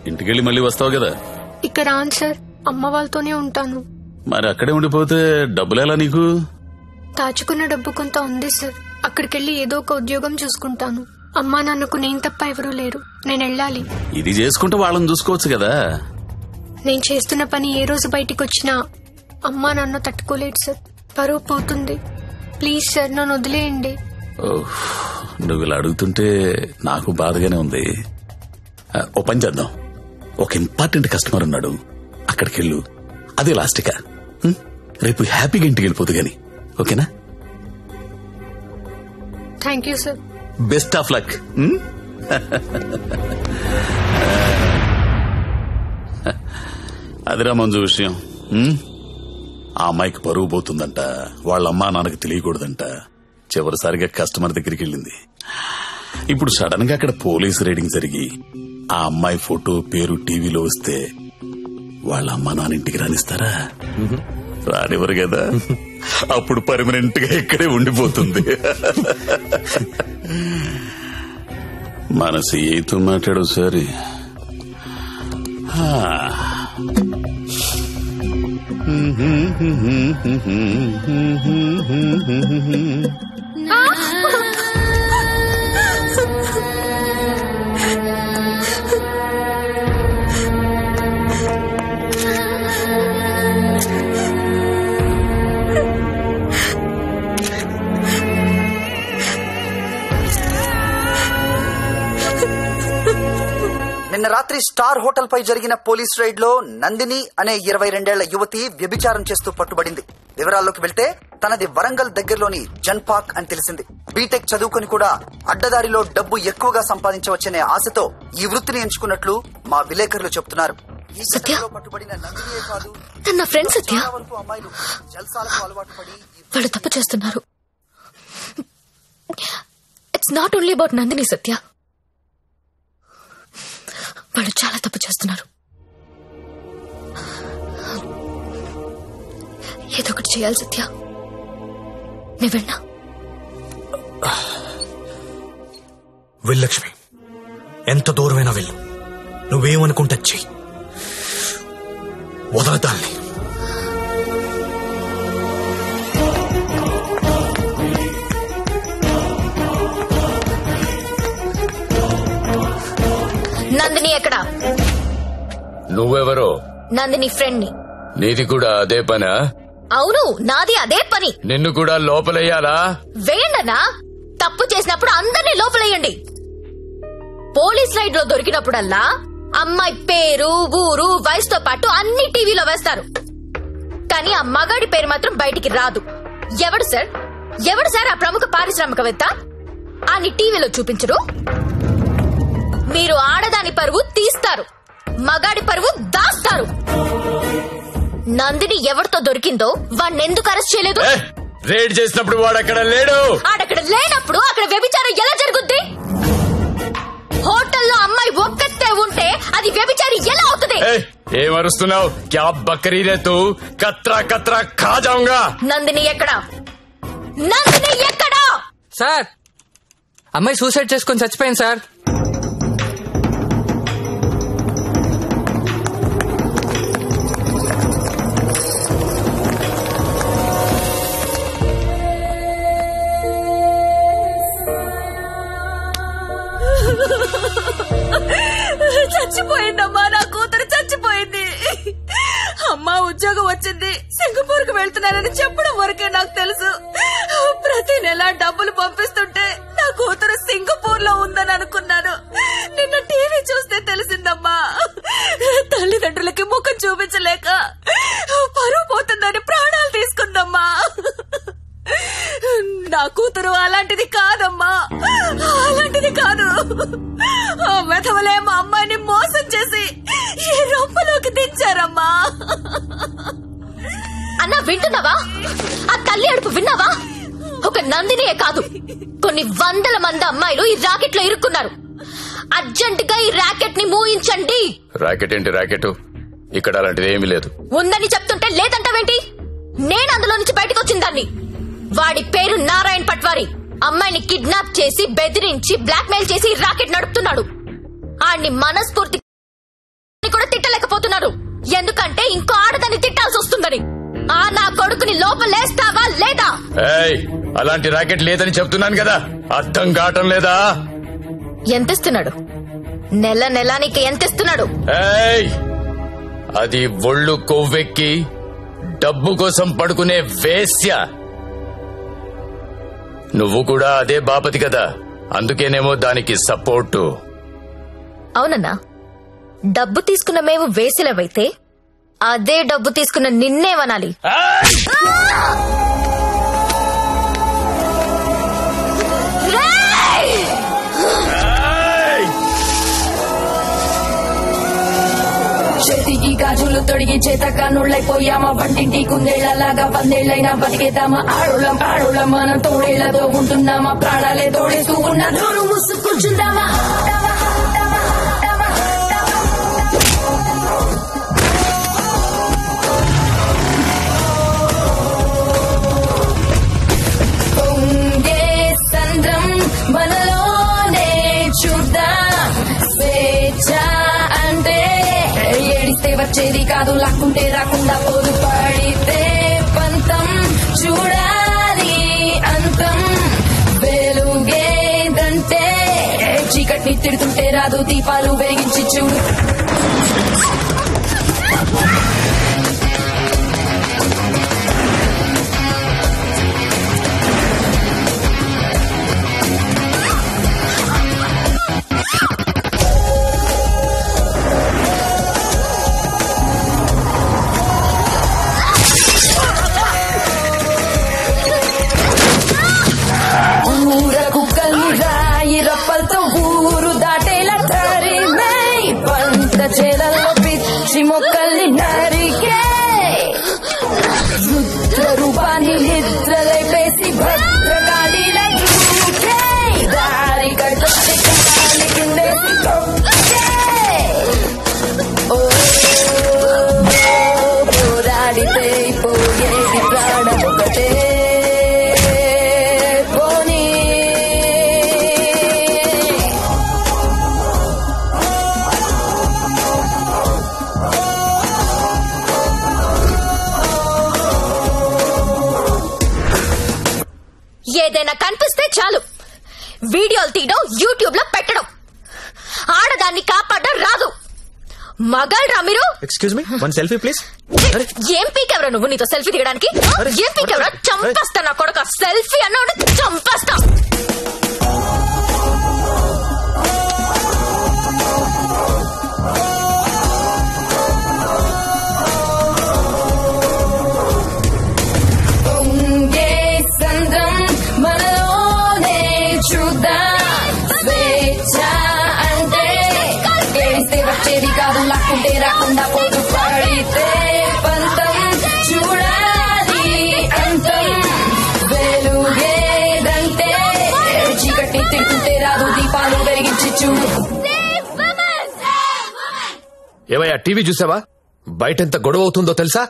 ఇంటికెళ్ళి మళ్ళీ వస్తావు కదా? ఇక్కడ రాను సార్, అమ్మ వాళ్ళతోనే ఉంటాను. మరి అక్కడే ఉండిపోతే డబ్బులు ఎలా నీకు? దాచుకున్న డబ్బు కొంత ఉంది సార్. అక్కడికెళ్ళి ఏదో ఒక ఉద్యోగం చూసుకుంటాను. అమ్మా నాన్నకు నేను తప్ప ఎవరూ లేరు. నేను వెళ్ళాలి. ఇది చేసుకుంటే వాళ్ళని చూసుకోవచ్చు కదా. నేను చేస్తున్న పని ఏ రోజు బయటికి వచ్చినా అమ్మా నాన్న తట్టుకోలేడు సార్. పరువు పోతుంది. ప్లీజ్ సార్ నన్ను వదిలేయండి. నువ్వు ఇలా అడుగుతుంటే నాకు బాధగానే ఉంది. ఓ పని చేద్దాం. ఒక ఇంపార్టెంట్ కస్టమర్ ఉన్నాడు, అక్కడికి వెళ్ళు. అదే లాస్ట్గా రేపు హ్యాపీగా ఇంటికి వెళ్ళిపోదు గాని. ఓకేనా? Thank you sir. Best of luck. అదిరా మంజు విషయం. ఆ అమ్మాయికి పరువు పోతుందంట. వాళ్ళ అమ్మా నాన్నకి తెలియకూడదంట. చివరిసారిగా కస్టమర్ దగ్గరికి వెళ్ళింది. ఇప్పుడు సడన్ గా అక్కడ పోలీస్ రైడింగ్ జరిగి ఆ అమ్మాయి ఫోటో పేరు టీవీలో వస్తే వాళ్ళ అమ్మా నాన్న ఇంటికి రానిస్తారా? రానివ్వరు కదా. అప్పుడు పర్మనెంట్ గా ఇక్కడే ఉండిపోతుంది. మన సీఐతో మాట్లాడు సరే. నిన్న రాత్రి స్టార్ హోటల్ పై జరిగిన పోలీస్ రైడ్ లో నందిని అనే 22 యువతి వ్యభిచారం చేస్తూ పట్టుబడింది. వివరాల్లోకి వెళ్తే తనది వరంగల్ దగ్గరలోని జన్పాక్ అని తెలిసింది. బీటెక్ చదువుకుని కూడా అడ్డదారిలో డబ్బు ఎక్కువగా సంపాదించవచ్చనే ఆశతో ఈ వృత్తిని ఎంచుకున్నట్లు మా విలేకరులు చెబుతున్నారు. ఈ ఘటనలో పట్టుబడిన నందినియే కాదు, నా ఫ్రెండ్ సత్య చాలా వరకు అమ్మాయిలు జల్సాలకు అలవాటు పడి వాళ్ళు తప్పు చేస్తున్నారు. It's not only about Nandini Satya, వాళ్ళు చాలా తప్పు చేస్తున్నారు. ఏదో ఒకటి చేయాలి సత్య. నేను వెళ్ళా. వెళ్ళక్ష్మి, ఎంత దూరమైనా వెళ్ళు. నువ్వేమనుకుంటా చెయ్యి, వదలదాన్ని. నందిని ఎక్కడా? నువ్వెవరో? నందిని ఫ్రెండ్ ని. నీది కూడా అదే పనా? అవును, నాది అదే పని. నిన్ను కూడా లోపలయ్యాలా? వేయండన్నా. తప్పు చేసినప్పుడు అందరినీ లోపలేయండి. పోలీస్ రైడ్ లో దొరికినప్పుడల్లా అమ్మాయి పేరు, ఊరు, వయసుతో పాటు అన్ని టీవీలో వేస్తారు. కానీ ఆ మగాడి పేరు మాత్రం బయటికి రాదు. ఎవడు సార్ ఆ ప్రముఖ పారిశ్రామికవేత్త? అన్ని టీవీలో చూపించరు. మీరు ఆడదాని పరువు తీస్తారు, మగాడి పరువు దాస్తారు. నందిని ఎవరితో దొరికిందో వాడిని ఎందుకు అరెస్ట్ చేయలేదు? రేడ్ చేసినప్పుడు వాడు అక్కడ లేడు. ఆడక్కడ లేనప్పుడు అక్కడ వ్యభిచారం ఎలా జరుగుద్ది? హోటల్లో అమ్మాయి ఒక్కతే ఉంటే అది వ్యభిచారి ఎలా అవుతుంది? ఏమరుస్తున్నావు? క్యా బకరీ రే తూ? కత్రా కత్రా ఖా జాऊंगा. నందిని ఎక్కడా? నందిని ఎక్కడా? సార్, అమ్మాయి సూసైడ్ చేసుకొని చచ్చిపోయింది సార్. చచ్చిపోయిందమ్మా, నా కూతురు చచ్చిపోయింది. అమ్మా ఉద్యోగం వచ్చింది, సింగపూర్ కు వెళ్తున్నానని చెప్పడం వరకే నాకు తెలుసు. ప్రతి నెల డబ్బులు పంపిస్తుంటే నా కూతురు సింగపూర్ లో ఉందని అనుకున్నాను. నిన్న టీవీ చూస్తే తెలిసిందమ్మా. తల్లిదండ్రులకి ముఖం చూపించలేక పరువు పోతుందని ప్రాణాలు తీసుకుందమ్మా. నా కూతురు అలాంటిది కాదమ్మా, అలాంటిది కాదు. ఆ వెధవలే మా అమ్మాయిని మోసం చేసి ఈ రొంపలోకి దించారమ్మా. అన్నా వింటున్నావా? ఆ తల్లి అడుపు విన్నావా? ఒక నందినియే కాదు, కొన్ని వందల మంది అమ్మాయిలు ఈ రాకెట్ లో ఇరుక్కున్నారు. అర్జెంట్ గా ఈ రాకెట్ ని మూయించండి. రాకెట్ ఏంటి రాకెట్? ఇక్కడ అలాంటిది ఏమీ లేదు. ఉందని చెప్తుంటే లేదంటావేంటి? నేను అందులో నుంచి బయటకు వచ్చిన దాన్ని. వాడి పేరు నారాయణ్ పట్వారి. అమ్మాయిని కిడ్నాప్ చేసి బెదిరించి బ్లాక్ మెయిల్ చేసి రాకెట్ నడుపుతున్నాడు. ఆడిని మనస్ఫూర్తి కూడా తిట్టలేకపోతున్నారు, ఎందుకంటే ఇంకో ఆడదాన్ని తిట్టాల్సి వస్తుందని. ఆ నా కొడుకుని లోపలేస్తావా లేదా? అలాంటి రాకెట్ లేదని చెప్తున్నాను కదా, అర్థం కావటం లేదా? ఎంతిస్తున్నాడు? నెల నెలానికి ఎంతిస్తున్నాడు? అది ఒళ్ళు కొవ్వెక్కి డబ్బు కోసం పడుకునే వేశ్య. నువ్వు కూడా అదే బాపతి కదా, అందుకేనేమో దానికి సపోర్టు. అవునన్నా, డబ్బు తీసుకున్న మేము వేసిలవైతే అదే డబ్బు తీసుకున్న నిన్నేమనాలి? చేతికి గాజులు తొడిగి చేతగా నుళ్ళైపోయామా. వంటింటి కుందేళ్లలాగా వందేళ్లైనా బతికేద్దామా. ఆడులం మనం తోడేళ్లతో ఉంటున్నామా. ప్రాణాలే తోడేస్తూ ఉన్న నోరు మూసు కూర్చుందామా. సంద్రం మనలోనే చూద్దాం. వచ్చేది కాదు లాక్కుంటే రాకుండా పోదు పడితే పంతం చూడాలి అంతం వెలుగేదంటే చీకటిని తిడుతుంటే రాదు దీపాలు వెలిగించి చూడు చేలలో పిచ్చి మొక్కల్ని నరికే రుద్ర రూపాన్ని నిద్రలేపేసి భద్రకాళిలా దూకే దారి కట్టి కాలి కిందేసి తొక్కే పోరాడితే పోయేది ప్రాణం ఒకటే ఏదైనా కనిపిస్తే చాలు వీడియోలు తీయడం యూట్యూబ్ లో పెట్టడం ఆడదాన్ని కాపాడడం రాదు మగాళ్ళరా మీరు excuse me one selfie please ఏం పీకెవరా నువ్వు నీతో సెల్ఫీ దిగడానికి ఏం పీకెవరా చంపేస్తా నా కొడుక సెల్ఫీ అన్నాడు చంపేస్తా కాదు లాక్కుంటే రాకుండా పోదు పడితే పంతం చూడాలి అంతం వెలుగేదంటే చీకటి తింటుంటే రాదు దీపాలు వెలిగించి చూడు ఏమయ్యా టీవీ చూసావా బయటెంత గొడవ అవుతుందో తెలుసా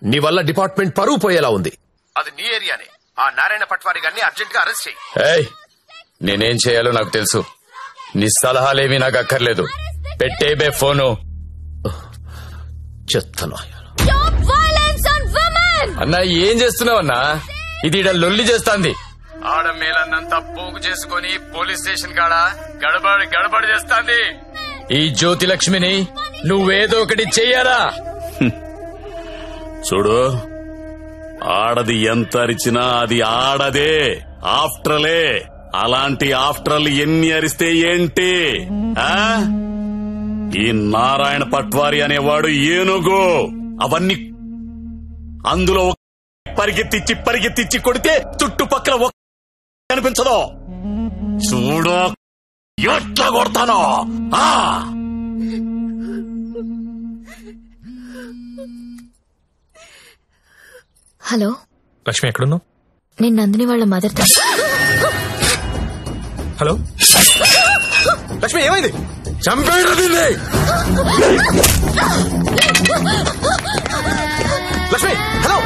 నీ వల్ల డిపార్ట్మెంట్ పరువు పోయేలా ఉంది అది నీ ఏరియానే ఆ నారాయణ పట్వారి గారిని అర్జెంట్ గా అరెస్ట్ చేయి ఏయ్ నేనేం చేయాలో నాకు తెలుసు నీ సలహాలేమీ నాకు అక్కర్లేదు పెట్టేబే ఫోను చెత్తను అన్నా ఏం చేస్తున్నావన్నా ఇది ఈడ లొల్లి చేస్తాంది ఆడ మేలన్నంతా పోగు చేసుకుని పోలీస్ స్టేషన్ కాడ గడబడి చేస్తాంది ఈ జ్యోతి లక్ష్మిని నువ్వేదో ఒకటి చెయ్యాలా చూడు ఆడది ఎంత అరిచినా అది ఆడదే ఆఫ్టర్లే అలాంటి ఆఫ్టర్లు ఎన్ని అరిస్తే ఏంటి ఈ నారాయణ పట్వారి అనేవాడు ఏనుగు అవన్నీ అందులో పరిగెత్తిచ్చి కొడితే చుట్టుపక్కల కనిపించదు చూడు ఎట్లా కొడతానో హలో లక్ష్మి ఎక్కడున్నావు నేను నందిని వాళ్ళ మదర్ హలో లక్ష్మి ఏమైంది చంపేయండి లక్ష్మి హలో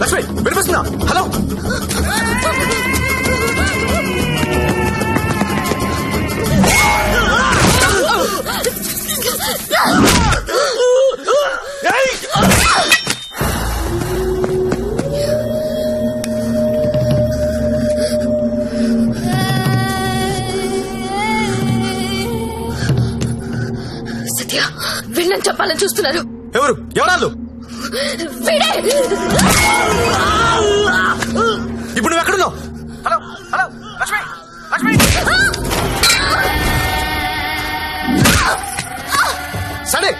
లక్ష్మి వినిపిస్తున్నా హలో సత్య వీళ్ళని చెప్పాలని చూస్తున్నారు ఎవరాళ్ళు ఇప్పుడు నువ్వు ఎక్కడున్నావు హలో హలో లక్ష్మి లక్ష్మి సరే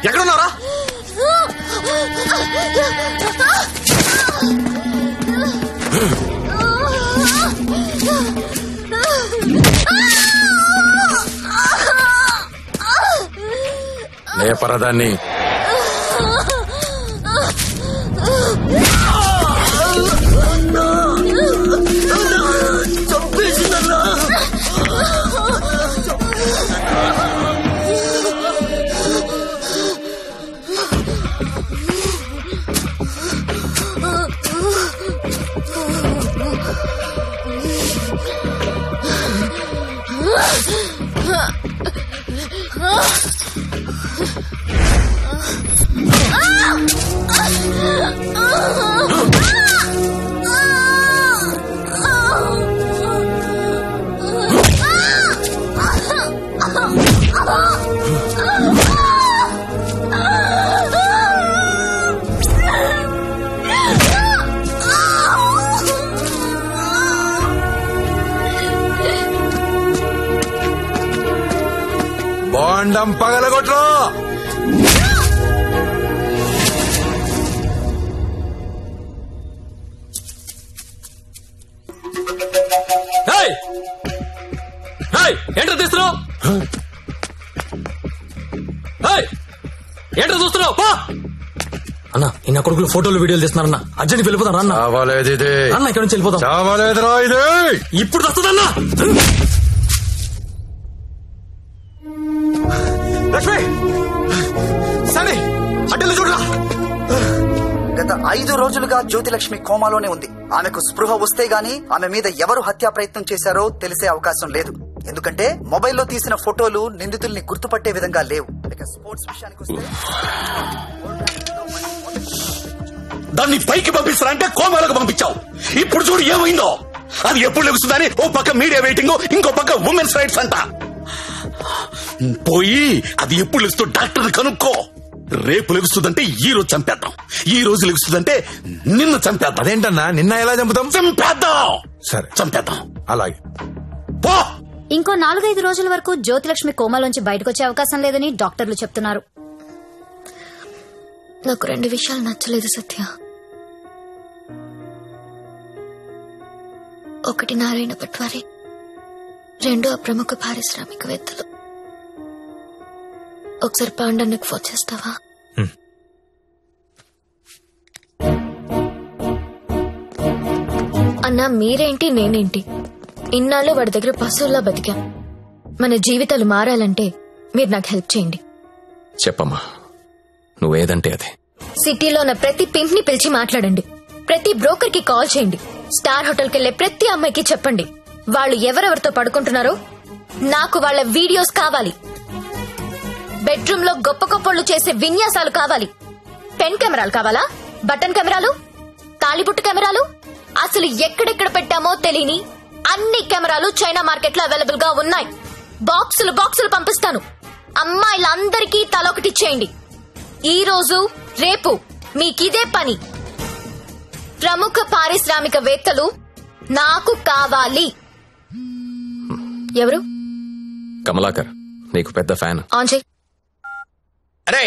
ఎక్కడున్నారా లేపరదాన్ని బాండం పగలగొట్టు. ఏంటో తీస్తున్నావు? ఏంటో చూస్తున్నావు? అన్నా ఇన్న కొడుకులు ఫోటోలు వీడియోలు తీస్తున్నారన్నా. అర్జెంట్ వెళ్ళిపోతాను అన్న. అన్న ఇక్కడ నుంచి వెళ్ళిపోతాం. ఇప్పుడు వస్తుందన్నా. లక్ష్మి సరే అడ్డలు చూడరా. గత 5 రోజులుగా జ్యోతిలక్ష్మి కోమాలోనే ఉంది. ఆమెకు స్పృహ వస్తే గానీ ఆమె మీద ఎవరు హత్యా ప్రయత్నం చేశారో తెలిసే అవకాశం లేదు. ఎందుకంటే మొబైల్లో తీసిన ఫోటోలు నిందితుల్ని గుర్తుపట్టే విధంగా లేవు. ఇక స్పోర్ట్స్ విషయానికి వస్తే దాన్ని పైకి పంపిస్తారంటే కోమాలకు పంపించావు. ఇప్పుడు చూడు ఏమైందో. అది ఎప్పుడు లెగుస్తుందని ఓ పక్క మీడియా వెయిటింగ్, ఇంకో పక్క ఉమెన్స్ రైట్స్ అంట. పోయి అది ఎప్పుడు లెగుస్తూ డాక్టర్ కనుక్కో. రేపు లెగుస్తుందంటే ఈ రోజు చంపేద్దాం, ఈ రోజు లెగుస్తుందంటే నిన్ను చంపేద్దాం. అదేంటన్నా నిన్న ఎలా చంపుతాం? చంపేద్దాం. సరే చంపేద్దాం. అలాగే. పో. ఇంకో 4-5 రోజుల వరకు జ్యోతిలక్ష్మి కోమాలోంచి బయటకొచ్చే అవకాశం లేదని డాక్టర్లు చెప్తున్నారు. నాకు 2 విషయాలు నచ్చలేదు సత్య. ఒకటి నారాయణ పట్వారి, 2 ఆ ప్రముఖ పారిశ్రామికవేత్తలు. ఒకసారి పాండన్నకు ఫోన్ చేస్తావా? అన్నా మీరేంటి నేనేంటి, ఇన్నాళ్ళు వాడి దగ్గర పశువుల్లా బతికాం. మన జీవితాలు మారాలంటే మీరు నాకు హెల్ప్ చేయండి. చెప్పమ్మా, నువ్వేదంటే అదే. సిటీలో ఉన్న ప్రతి పింప్ ని పిలిచి మాట్లాడండి. ప్రతి బ్రోకర్ కి కాల్ చేయండి. స్టార్ హోటల్ కెళ్లే ప్రతి అమ్మాయికి చెప్పండి వాళ్ళు ఎవరెవరితో పడుకుంటున్నారో నాకు వాళ్ళ వీడియోస్ కావాలి. బెడ్రూమ్ లో గొప్ప గొప్పళ్ళు చేసే విన్యాసాలు కావాలి. పెన్ కెమెరాలు కావాలా? బటన్ కెమెరాలు, తాళిబుట్టు కెమెరాలు, అసలు ఎక్కడెక్కడ పెట్టామో తెలియని అన్ని కెమెరాలు చైనా మార్కెట్ లో అవైలబుల్ గా ఉన్నాయి. బాక్సులు బాక్సులు పంపిస్తాను. అమ్మాయిలందరికీ తలొకటి చేయండి. ఈ రోజు రేపు మీకిదే పని. ప్రముఖ పారిశ్రామికవేత్తలు నాకు కావాలి. ఎవరు? కమలాకర్, నీకు పెద్ద ఫ్యాన్. ఆన్ చేయి. అరే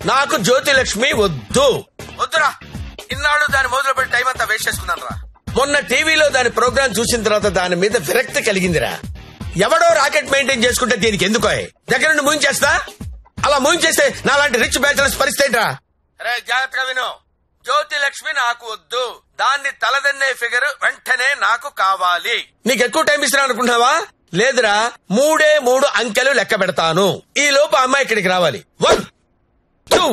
నాకు జ్యోతిలక్ష్మి వద్దురా. ఇన్నాళ్ళు దాని మొదలు పెట్టి టైం అంతా వేస్ట్ చేసుకున్నాను రా. మొన్న టీవీలో దాని ప్రోగ్రామ్ చూసిన తర్వాత దాని మీద విరక్తి కలిగిందిరా. ఎవడో రాకెట్ మెయింటైన్ చేసుకుంటే దీనికి ఎందుకో దగ్గర నుండి మూయించేస్తా. అలా మూయించేస్తే నాలాంటి రిచ్ బ్యాచులర్స్ పరిస్థితి రా. అరే జాగ్రత్తగా విను. జ్యోతిలక్ష్మి నాకు వద్దు. దాన్ని తలదన్నే ఫిగర్ వెంటనే నాకు కావాలి. నీకు ఎక్కువ టైం ఇస్తున్నా అనుకుంటున్నావా? లేదురా, 3 అంకెలు లెక్క పెడతాను. ఈ లోపు అమ్మాయి ఇక్కడికి రావాలి. 1 2